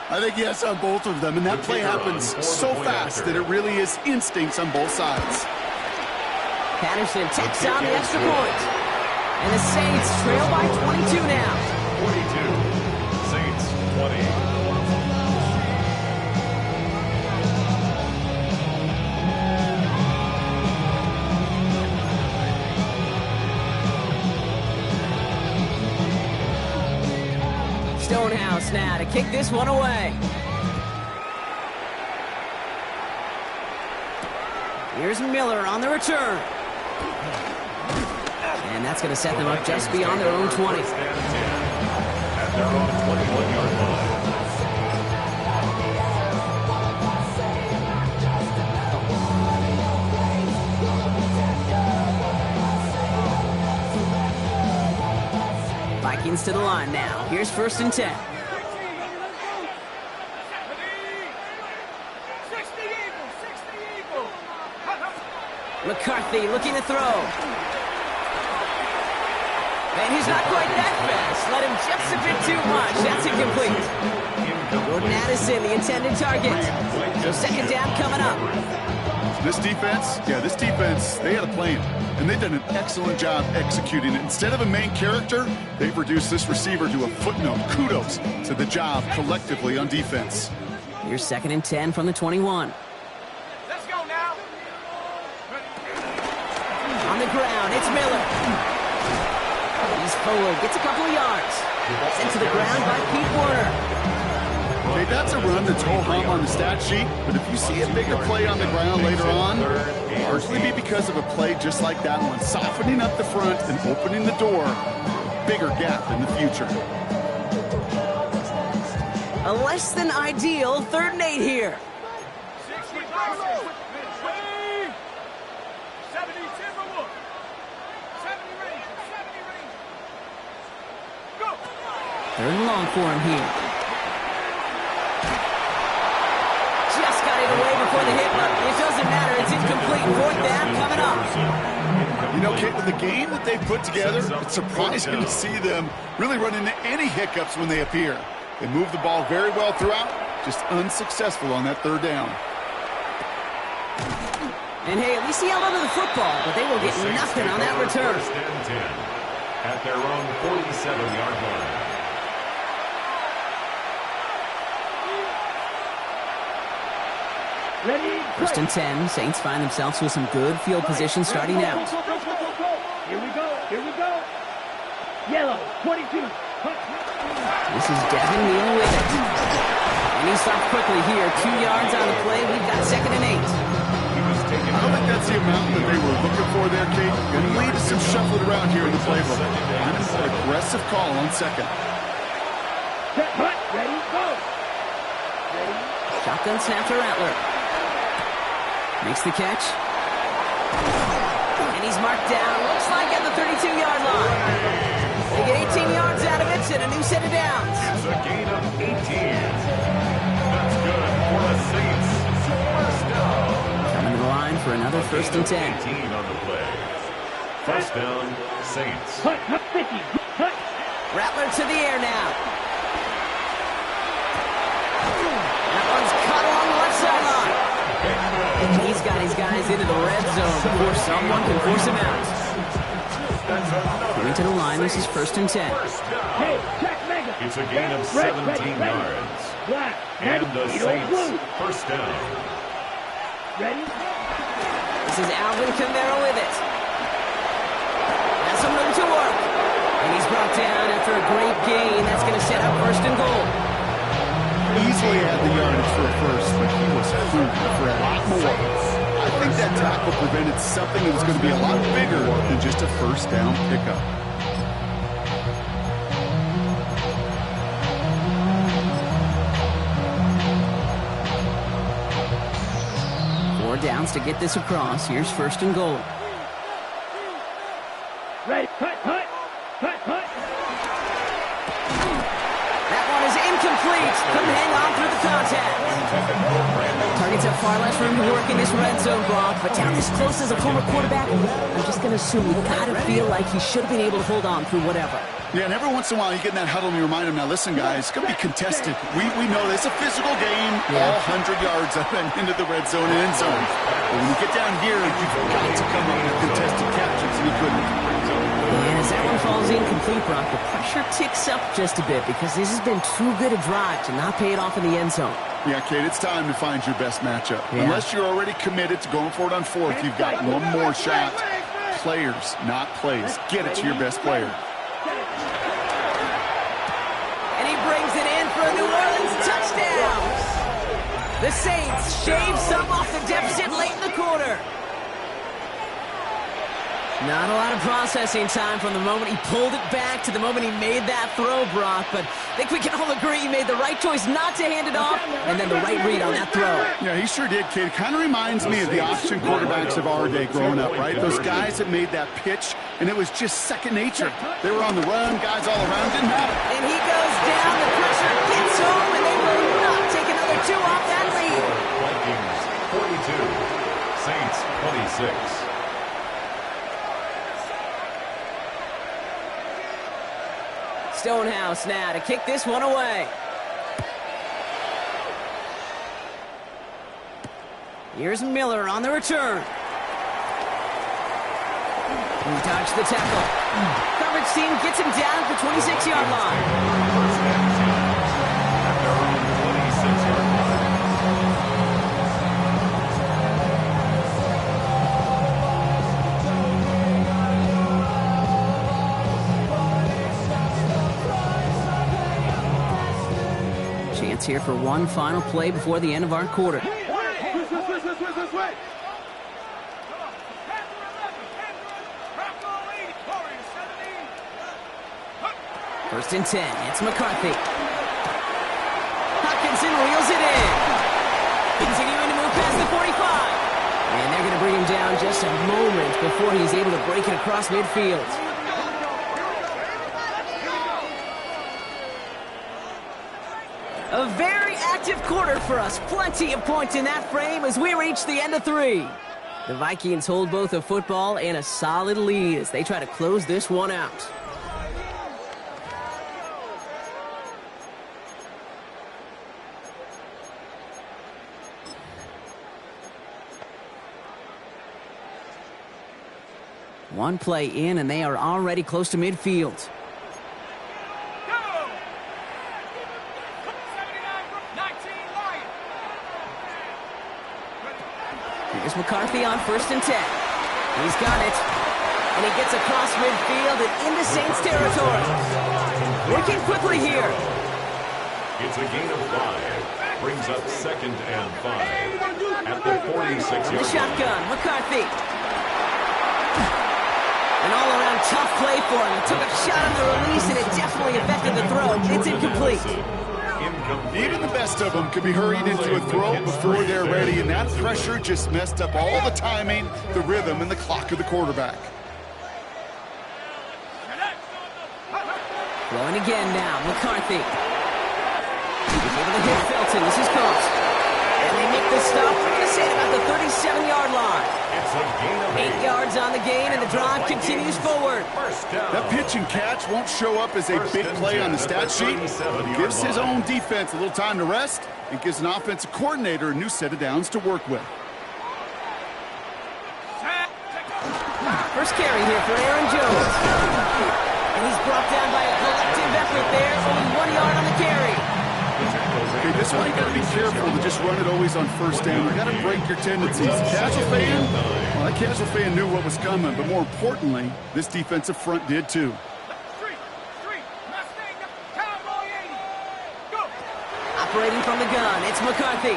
I think yes on both of them, and that play happens so fast that it really is instincts on both sides. Patterson takes down the extra point. And the Saints trail by 22 now. 42. Saints 20. pass now to kick this one away. Here's Miller on the return. And that's going to set them up just beyond their own 20. At their own 21-yard line. Vikings to the line now. Here's 1st and 10. 60 Eagles. McCarthy looking to throw. And he's not quite that fast. Let him just a bit too much. That's incomplete. Jordan Addison, the intended target. So 2nd down coming up. This defense, they had a plan. And they've done an excellent job executing it. Instead of a main character, they've reduced this receiver to a footnote. Kudos to the job collectively on defense. Here's 2nd and 10 from the 21. Let's go now. On the ground, it's Miller. He's forward, gets a couple of yards. Sent to the ground by Pete Warner. Okay, that's a run that's ho-hum on the stat sheet, but if you see a bigger play on the ground later on, largely be because of a play just like that one, softening up the front and opening the door, bigger gap in the future. A less than ideal 3rd and 8 here. 60 70 Timberwolves. 70 Rangers. 70 Rangers. Go. 3rd and long for him here. Just got it away before the hit, but it doesn't matter. It's incomplete. 4th down coming up. You know, Kate, with the game that they've put together, it's surprising to see them really run into any hiccups when they appear. They move the ball very well throughout, just unsuccessful on that 3rd down. And hey, at least he held onto the football, but they will get nothing on that return. 1st and 10 at their own 47-yard line. Ready? 1st and 10. Saints find themselves with some good field position starting out. Here we go. Yellow, 22. This is Devin Neal with it. And he stopped quickly here. 2 yards on the play. We've got 2nd and 8. I don't think that's the amount that they were looking for there, Kate. Going to lead to some shuffling around here in the playbook. An aggressive call on 2nd. Set, hut, ready, go. Ready. Shotgun snap to Rattler. Makes the catch. And he's marked down. Looks like at the 32-yard line. They get 18 yards out of it and a new set of downs. It's a gain of 18. That's good for the Saints. 1st down. Coming to the line for another 1st and 10. 18 on the play. 1st down, Saints. Hut, 50. Hut. Rattler to the air now. That one's caught along the left sideline. He's got his guys into the red zone before someone can force him out. Going to the line, this is 1st and 10. Hey, check mega. It's a gain of 17 yards. Black. And the Saints, Blue. 1st down. Ready? This is Alvin Kamara with it. Has some room to work. And he's brought down after a great gain. That's going to set up 1st and goal. Easily had the yardage for a first, but he was hungry for a lot more. I think that tackle prevented something that was going to be a lot bigger than just a 1st down pickup. Four downs to get this across. Here's 1st and goal. Ready? Hut, hut. Hut, hut. That one is incomplete. Couldn't hang on through the contact. Targets have far less room to work in this red zone, Brock, but down this close as a former quarterback, I'm just going to assume you got to feel like he should have been able to hold on through whatever. Yeah, and every once in a while you get in that huddle and you remind them, now listen, guys, it's going to be contested. We know it's a physical game, all 100 yards up and into the red zone and end zone. But when you get down here, you've got to come up with contested catches, and he couldn't. And as that one falls incomplete, Brock, the pressure ticks up just a bit because this has been too good a drive to not pay it off in the end zone. Yeah, Kate, it's time to find your best matchup. Yeah. Unless you're already committed to going for it on 4th, you've got one more shot. Players, not plays. Get it to your best player. And he brings it in for The Saints shave some off the deficit late in the quarter. Not a lot of processing time from the moment he pulled it back to the moment he made that throw, Brock. But I think we can all agree he made the right choice not to hand it off, and then the right read on that throw. Yeah, he sure did, kid. Kind of reminds me of the option quarterbacks of our day growing up, right? Those guys that made that pitch, and it was just second nature. They were on the run, guys all around, didn't matter. And he goes down, the pressure gets home, and they will not take another 2 off that lead. Vikings 42, Saints 26. Stonehouse now to kick this one away. Here's Miller on the return. He dodged the tackle. Coverage team gets him down at the 26-yard line. First and 10 at their own 26-yard line. Chance here for one final play before the end of our quarter. First and 10, it's McCarthy. Hutchinson reels it in. Continuing to move past the 45. And they're going to bring him down just a moment before he's able to break it across midfield. A very active quarter for us. Plenty of points in that frame as we reach the end of 3. The Vikings hold both a football and a solid lead as they try to close this one out. One play in, and they are already close to midfield. Here's McCarthy on first and 10. He's got it. And he gets across midfield and into Saints territory. Working quickly here. It's a gain of 5. Brings up second and 5 at the 46-yard line. The shotgun, McCarthy. An all-around tough play for him. He took a shot on the release, and it definitely affected the throw. It's incomplete. Even the best of them could be hurried into a throw before they're ready, and that pressure just messed up all the timing, the rhythm, and the clock of the quarterback. Throwing again now, McCarthy. He's able to hit Felton. This is close. And they make the stop. We're going to say about the 37-yard line. It's a gain of 8 yards on the gain, and the drive continues forward. That pitch and catch won't show up as a big play on the stat sheet. It gives his own defense a little time to rest and gives an offensive coordinator a new set of downs to work with. First carry here for Aaron Jones. And he's brought down by a collective effort there. Only 1 yard on the carry. Okay, this one you got to be careful to just run it always on first down. You got to break your tendencies. Casual fan, well, that casual fan knew what was coming, but more importantly, this defensive front did too. Operating from the gun, it's McCarthy.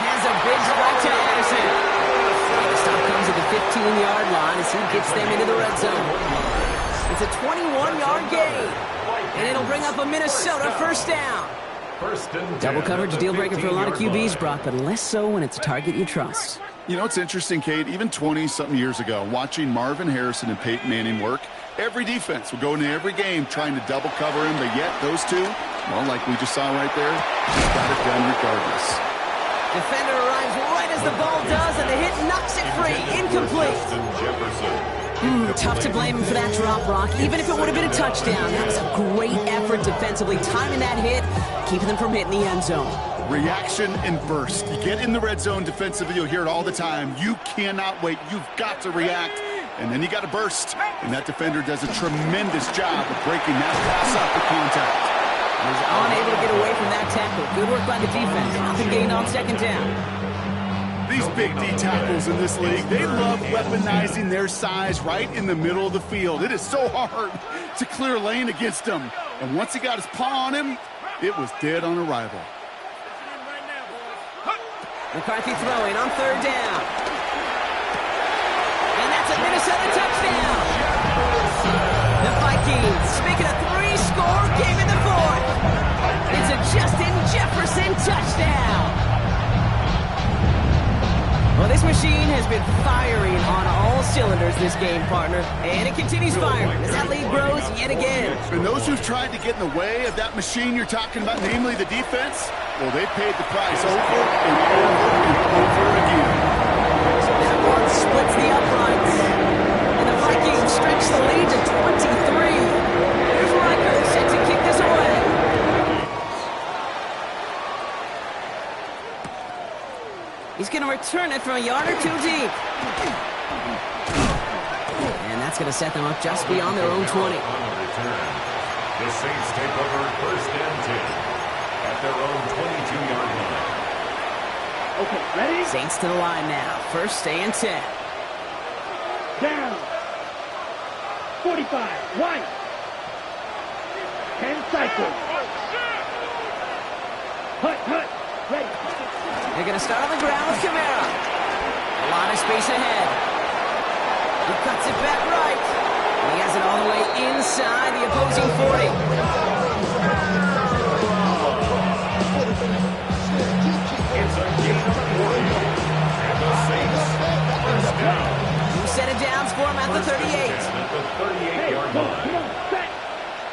Has a big strike to Anderson. The stop comes at the 15-yard line as he gets them into the red zone. It's a 21-yard gain. And it'll bring up a Minnesota first down. Double coverage deal breaker for a lot of QBs, Brock, but less so when it's a target you trust. You know, it's interesting, Kate, even 20-something years ago, watching Marvin Harrison and Peyton Manning work, every defense would go into every game trying to double cover him, but yet those two, well, like we just saw right there, got it done regardless. Defender arrives right as the ball does, and the hit knocks it free. Incomplete. Tough to blame him for that drop, Brock. Even if it would have been a touchdown, that was a great effort defensively, timing that hit, keeping them from hitting the end zone. Reaction and burst. You get in the red zone defensively, you'll hear it all the time. You cannot wait. You've got to react. And then you got to burst. And that defender does a tremendous job of breaking that pass up with contact. He's unable to get away from that tackle. Good work by the defense. Nothing gained on second down. These big D tackles in this league, they love weaponizing their size right in the middle of the field. It is so hard to clear lane against them. And once he got his paw on him, It was dead on arrival. McCarthy throwing on 3rd down. And that's a Minnesota touchdown. The Vikings making a 3-score game in the 4th. It's a Justin Jefferson touchdown. Well, this machine has been firing on all cylinders this game, partner. And it continues firing as that lead grows yet again. And those who've tried to get in the way of that machine you're talking about, namely the defense, well, they paid the price over and over and over again. That one splits the uprights. And the Vikings stretch the lead to 23. Here's Riker set to kick this away. He's going to return it from a yard or 2 deep. And that's going to set them up just beyond their own 20. On the return, the Saints take over 1st and 10 at their own 22-yard line. Okay, ready? Saints to the line now. 1st and 10. Down. 45. White. 10 cycles. Hut. Ready. They're going to start on the ground with Kamara. A lot of space ahead. He cuts it back right. And he has it all the way inside the opposing 40. It's a gain of 40. And the Saints, 1st down. 2 set of downs for him at the 38. At the 38-yard Go. line. Come on. Set.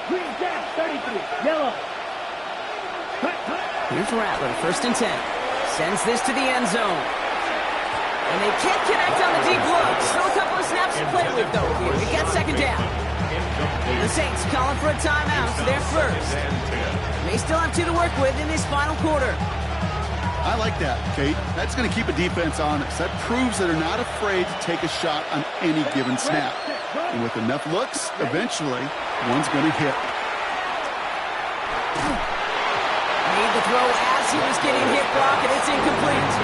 Green down. 33. Yellow. Hut. Here's Rattler, 1st and 10. Sends this to the end zone. And they can't connect on the deep look. Still a couple of snaps to play with, though, here. We got 2nd down. The Saints calling for a timeout, so they're 1st. They still have 2 to work with in this final quarter. I like that, Kate. That's going to keep a defense honest. That proves that they're not afraid to take a shot on any given snap. And with enough looks, eventually, one's going to hit. Made the throw as he was getting hit, Brock, and it's incomplete.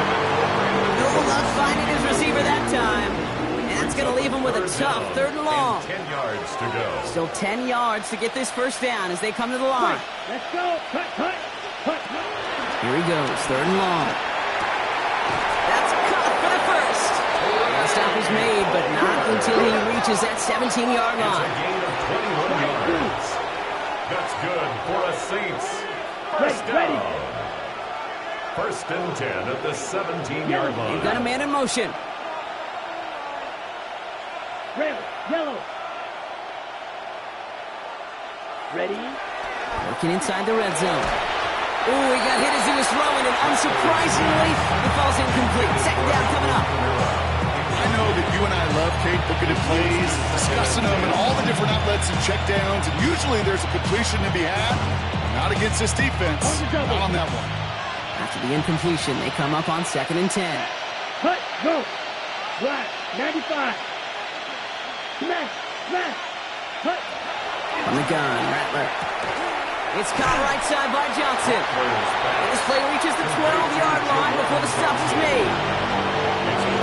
No luck finding his receiver that time. And that's going to leave him with a tough 3rd and long. 10 yards to go. Still 10 yards to get this 1st down as they come to the line. Let's go. Hut. Here he goes, 3rd and long. That's caught for the 1st. The stop is made, but not until he reaches that 17-yard It's a line. gain of 21 yards. That's good for a Saints. 1st Ready. down. 1st and 10 at the 17-yard line. They've got a man in motion. Red. Yellow. Ready. Working inside the red zone. Oh, he got hit as he was throwing, and unsurprisingly, it falls incomplete. 2nd down coming up. I know that you and I love, Kate, looking at plays, discussing them, and all the different outlets and checkdowns, and usually there's a completion to be had. Not against this defense. Not on that one. After the incompletion, they come up on 2nd and 10. Hut. Go. Black. 95. Smash. Hut. On the gun, Rattler. It's caught right side by Johnson. And this play reaches the 12-yard line before the stop is made.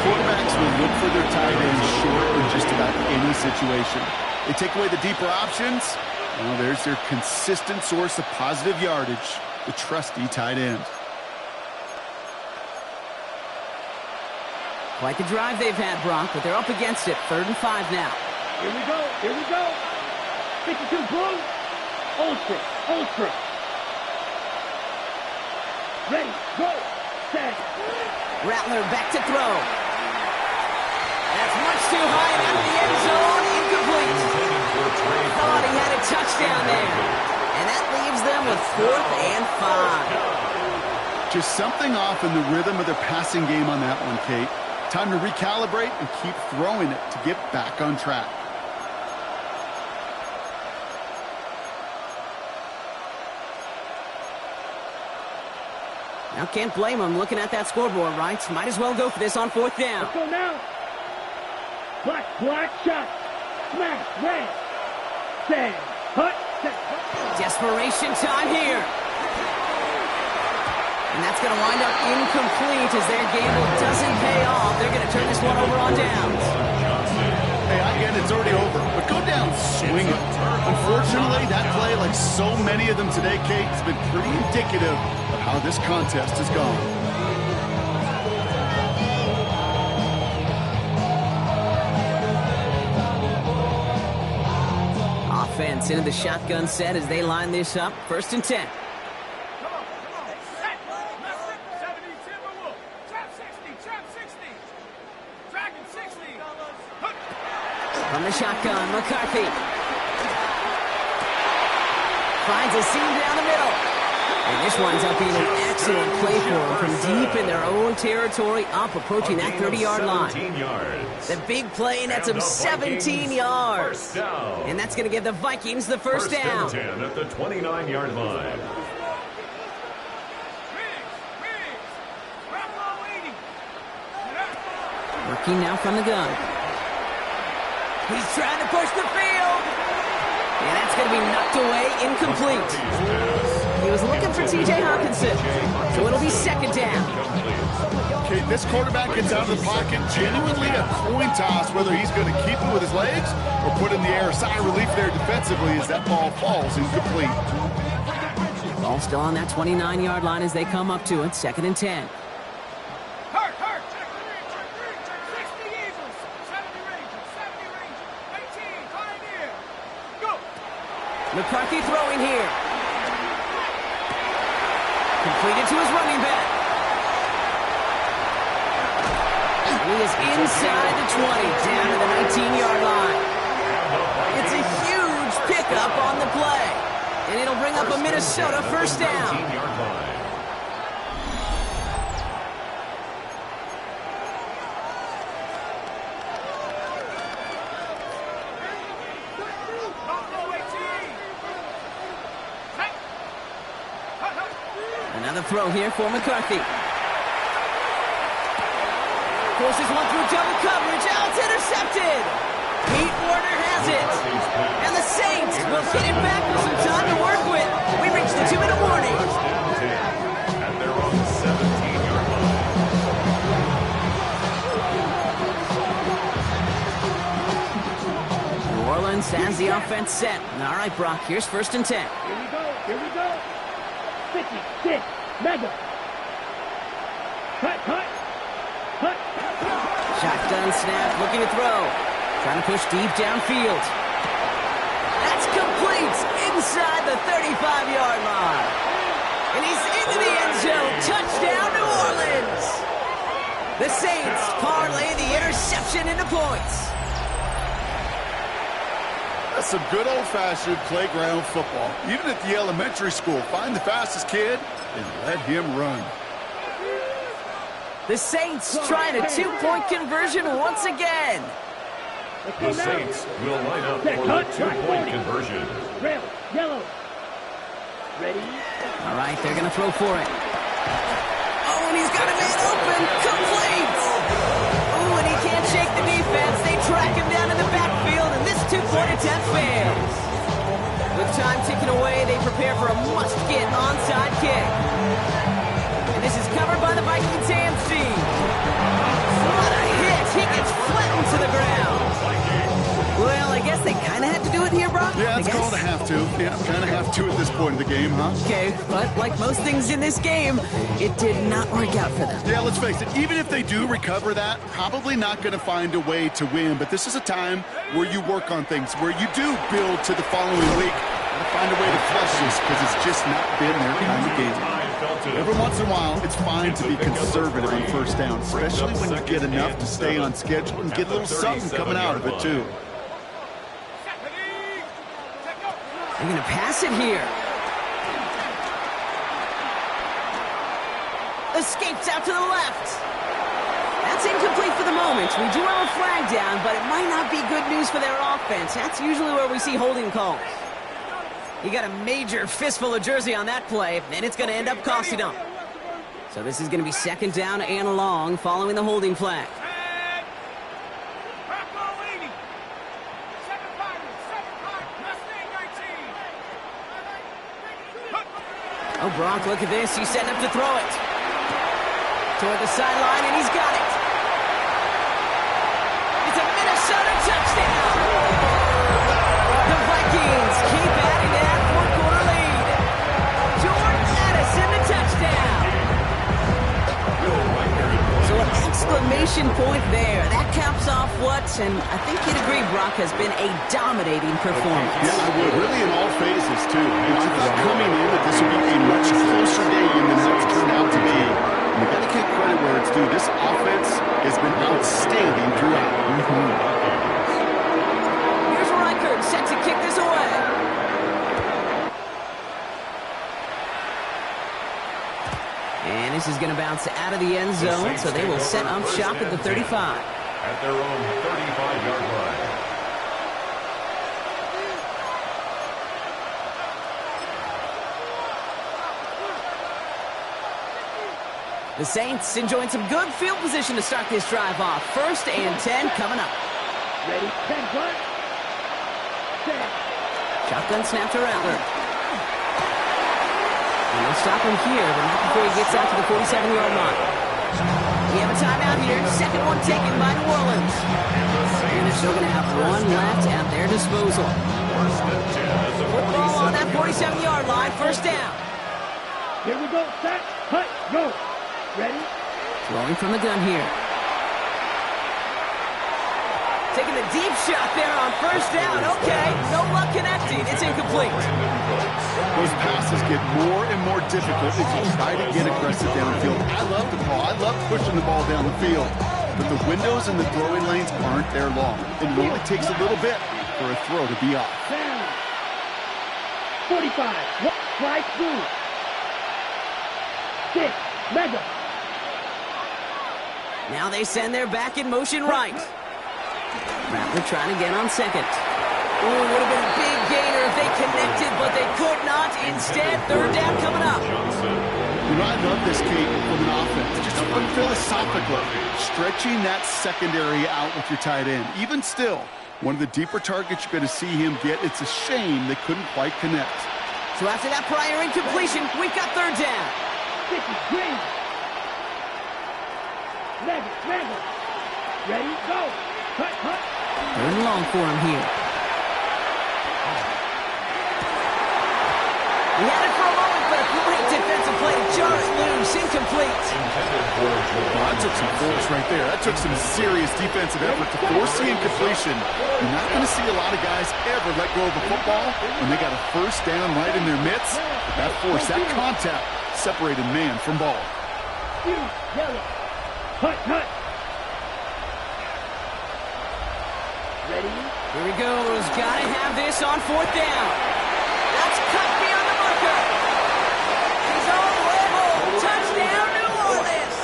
Quarterbacks will look for their tight ends short in just about any situation. They take away the deeper options. Well, there's their consistent source of positive yardage, the trusty tight end. Quite the drive they've had, Bronk, but they're up against it. 3rd and 5 now. Here we go. 52 blue. Ultra. Ready. Go. Set. Rattler back to throw. That's much too high and out of the end zone. Incomplete. Thought he had a touchdown there. And that leaves them with 4th and 5. Just something off in the rhythm of their passing game on that one, Kate. Time to recalibrate and keep throwing it to get back on track. Now, can't blame him looking at that scoreboard, right? Might as well go for this on 4th down. Let's go now. Black shot. Smash. Red. Set. Hut. Set. Desperation time here. And that's going to wind up incomplete as their gamble doesn't pay off. They're going to turn this one over on downs. Hey, I get it, it's already over, but go down swinging. Unfortunately, that play, like so many of them today, Kate, has been pretty indicative of how this contest has gone. Offense into the shotgun set as they line this up. 1st and 10. Come on. Set. 70 Timberwolf. Trap 60. Trap 60. Dragon 60. From the shotgun, McCarthy. Finds a seam down the middle. And this winds up being an excellent play for them from deep in their own territory, up approaching that 30-yard line. The big play nets them 17 yards. And that's going to give the Vikings the first down. 10 at the 29-yard line. Working now from the gun. He's trying to push the field. And that's going to be knocked away, incomplete. He was looking for T.J. Hawkinson. So it'll be 2nd down. Okay, this quarterback gets out of the pocket, genuinely a coin toss whether he's going to keep it with his legs or put in the air. Sigh of relief there defensively as that ball falls incomplete. Ball still on that 29-yard line as they come up to it. 2nd and 10. Hurt. 60 Eagles. 70 Rangers. 70 Rangers. 18 Pioneer. Go. McCarthy throwing here. Completed to his running back. He is inside the 20, down to the 19-yard line. It's a huge pickup on the play. And it'll bring up a Minnesota 1st down. Another throw here for McCarthy. Forces one through double coverage. Oh, it's intercepted. Pete Warner has it. And the Saints will get it back with some time to work with. We reached the 2-minute warning. At their own 17-yard line. New Orleans has the offense set. All right, Brock, here's 1st and 10. Here we go. 56, mega. Cut. Shotgun snap, looking to throw. Trying to push deep downfield. That's complete inside the 35-yard line. And he's into the end zone. Touchdown, New Orleans. The Saints parlay the interception into points. That's some good old-fashioned playground football. Even at the elementary school, find the fastest kid and let him run. The Saints trying a 2-point conversion once again. The Saints will line up for the 2-point conversion. Red, yellow. Ready? All right, they're going to throw for it. Oh, and he's got a man open. Complete. Oh, and he can't shake the defense. They track him down in the backfield, and this 2-point attempt fails. With time ticking away, they prepare for a must-get onside kick. And this is covered by the Vikings AMC. What a hit. He gets flattened to the ground. Well, I guess they kind of had to do it here, Brock. Yeah, it's called a have to. Yeah, kind of have to at this point in the game, huh? Okay, but like most things in this game, it did not work out for them. Yeah, let's face it, even if they do recover that, probably not going to find a way to win. But this is a time where you work on things, where you do build to the following week. Gotta find a way to flush this because it's just not been their kind of game. Every once in a while, it's fine to be conservative on 1st down, especially when you get enough to stay on schedule and get a little something coming out of it, too. They're going to pass it here. Escapes out to the left. That's incomplete for the moment. We do have a flag down, but it might not be good news for their offense. That's usually where we see holding calls. He got a major fistful of jersey on that play, and it's going to end up costing him. So this is going to be 2nd down and long following the holding flag. Oh, Brock, look at this. He's setting up to throw it. Toward the sideline, and he's got it. It's a Minnesota touchdown! The Vikings keep adding to that fourth-quarter lead. Jordan Addison, the touchdown. So an exclamation point there. That caps off what, and I think you'd agree, Brock, has been a dominating performance. Yeah, I would. Really in all phases, too. I thought coming in that this would be a much closer game than it's turned out to be. And you got to give credit where it's due. This offense has been outstanding throughout. Here's Reichert set to kick this away. And this is going to bounce out of the end zone, so they will set up shop at the 35. At their own 35-yard line. The Saints enjoying some good field position to start this drive off. 1st and 10 coming up. Ready, 10, front. 10. Shotgun snap to Rattler. And they'll stop him here, but not before he gets out to the 47-yard line. We have a timeout here. Second one taken by New Orleans. And they're still going to have one left at their disposal. Football on that 47-yard line. 1st down. Here we go, set, cut, go. Ready? Throwing from the gun here. Taking the deep shot there on 1st down. Okay, no luck connecting. It's incomplete. Those passes get more and more difficult as you try to get aggressive downfield. I love the ball. I love pushing the ball down the field. But the windows and the throwing lanes aren't there long. And it only takes a little bit for a throw to be off. 45. Strike through. 6. Mega. Now they send their back in motion right. Rattler trying to get on 2nd. Ooh, it would have been a big gainer if they connected, but they could not. Instead, 3rd down coming up. You know, I love this, Kate, from an offense. Just philosophically, stretching that secondary out with your tight end. Even still, one of the deeper targets you're going to see him get. It's a shame they couldn't quite connect. So after that prior incompletion, we've got 3rd down. 6 is green. Mega. Ready, go. Cut. 3rd and long for him here. He had it for a moment, but a great defensive play to jar it loose. Incomplete. Well, that took some force right there. That took some serious defensive effort to force the incompletion. You're not going to see a lot of guys ever let go of the football when they got a 1st down right in their midst. But that force, that contact, separated man from ball. Yellow. Cut. Ready? Here he goes. Got to have this on 4th down. That's cut beyond the marker. He's on the way home. Touchdown, New Orleans.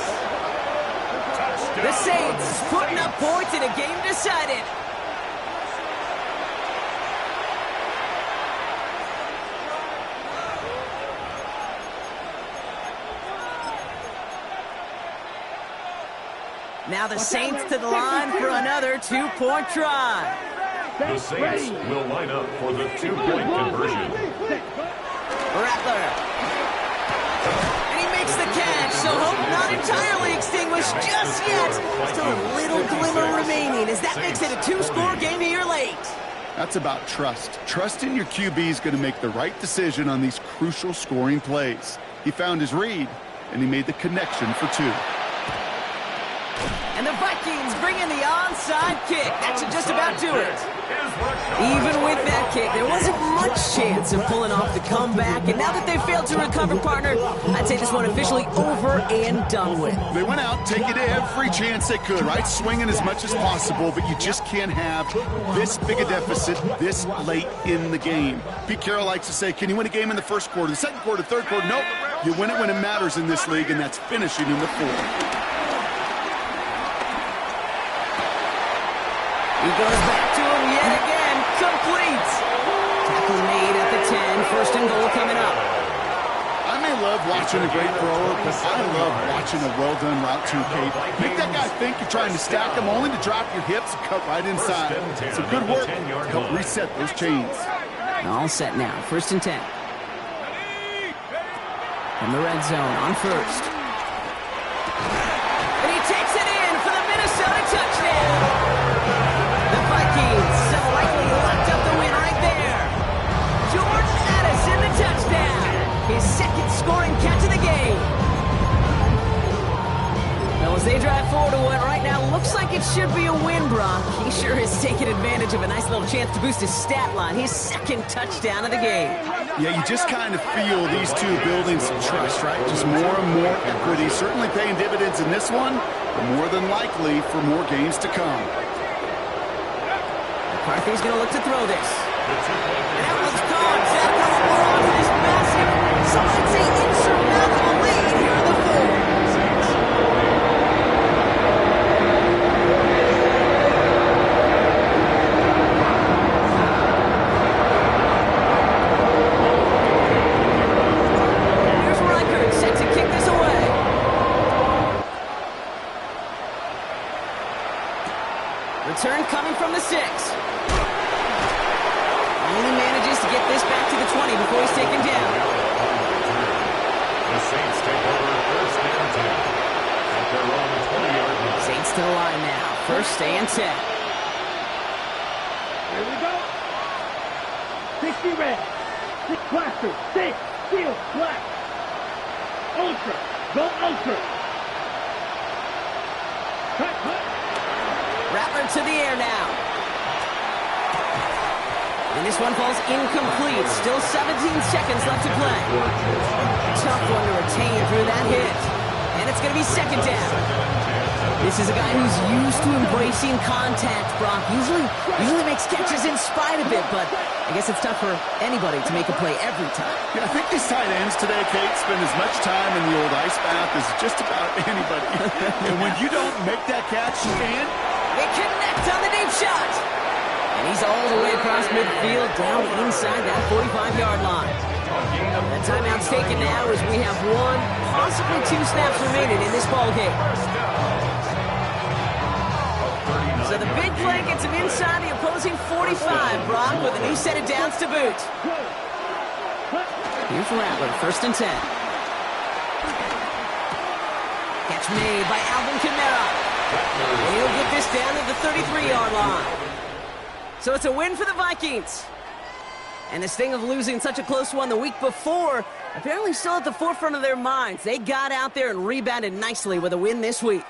The Saints putting up points in a game decided. Now the Saints to the line for another 2-point try. The Saints will line up for the 2-point conversion. Rattler. And he makes the catch, so hope not entirely extinguished just yet. Still a little glimmer remaining as that makes it a 2-score game here late. That's about trust. Trust in your QB is going to make the right decision on these crucial scoring plays. He found his read, and he made the connection for 2. And the Vikings bring in the onside kick. That should just about do it. Even with that kick, there wasn't much chance of pulling off the comeback. And now that they failed to recover, partner, I'd say this one officially over and done with. They went out taking every chance they could, right? Swinging as much as possible, but you just can't have this big a deficit this late in the game. Pete Carroll likes to say, can you win a game in the 1st quarter, the 2nd quarter, 3rd quarter? Nope. You win it when it matters in this league, and that's finishing in the 4th. He goes back to him yet again. Complete. Tackle made at the 10. 1st and goal coming up. I may love watching a great thrower, but I love watching a well-done route too, Kate. Make that guy think you're trying to stack him, only to drop your hips and cut right inside. Some good work to help reset those chains. All set now. 1st and 10. From the red zone on 1st. And he takes it in for the Minnesota touchdown. As they drive forward to what right now looks like it should be a win, Brock. He sure is taking advantage of a nice little chance to boost his stat line. His second touchdown of the game. Yeah, you just kind of feel these two building some trust, right? Just more and more equity. Certainly paying dividends in this one, but more than likely for more games to come. McCarthy's going to look to throw this. And that one's caught. Zach will hold on to this massive, some might say insurmountable lead here in the fourth. Return coming from the 6. Only manages to get this back to the 20 before he's taken down. The Saints take over first and 10 at their own 20-yard line. Saints to the line now. First and 10. Here we go. 60 red. 6 blaster. 6. Steel. Black. Ultra. Go ultra. Cut. Rattler to the air now. And this one falls incomplete. Still 17 seconds left to play. Tough one to retain through that hit. And it's going to be second down. This is a guy who's used to embracing contact, Brock. Usually makes catches in spite of it, but I guess it's tough for anybody to make a play every time. Yeah, I think these tight ends today, Kate, spend as much time in the old ice bath as just about anybody. And when you don't make that catch, and they connect on the deep shot. And he's all the way across midfield, down inside that 45-yard line. The timeout's taken now as we have 1, possibly 2 snaps remaining in this ball game. So the big play gets him inside the opposing 45, Brock, with a new set of downs to boot. Here's Rattler, first and 10. Catch made by Alvin Kamara. And he'll get this down to the 33-yard line. So it's a win for the Vikings. And the sting of losing such a close one the week before, apparently still at the forefront of their minds. They got out there and rebounded nicely with a win this week.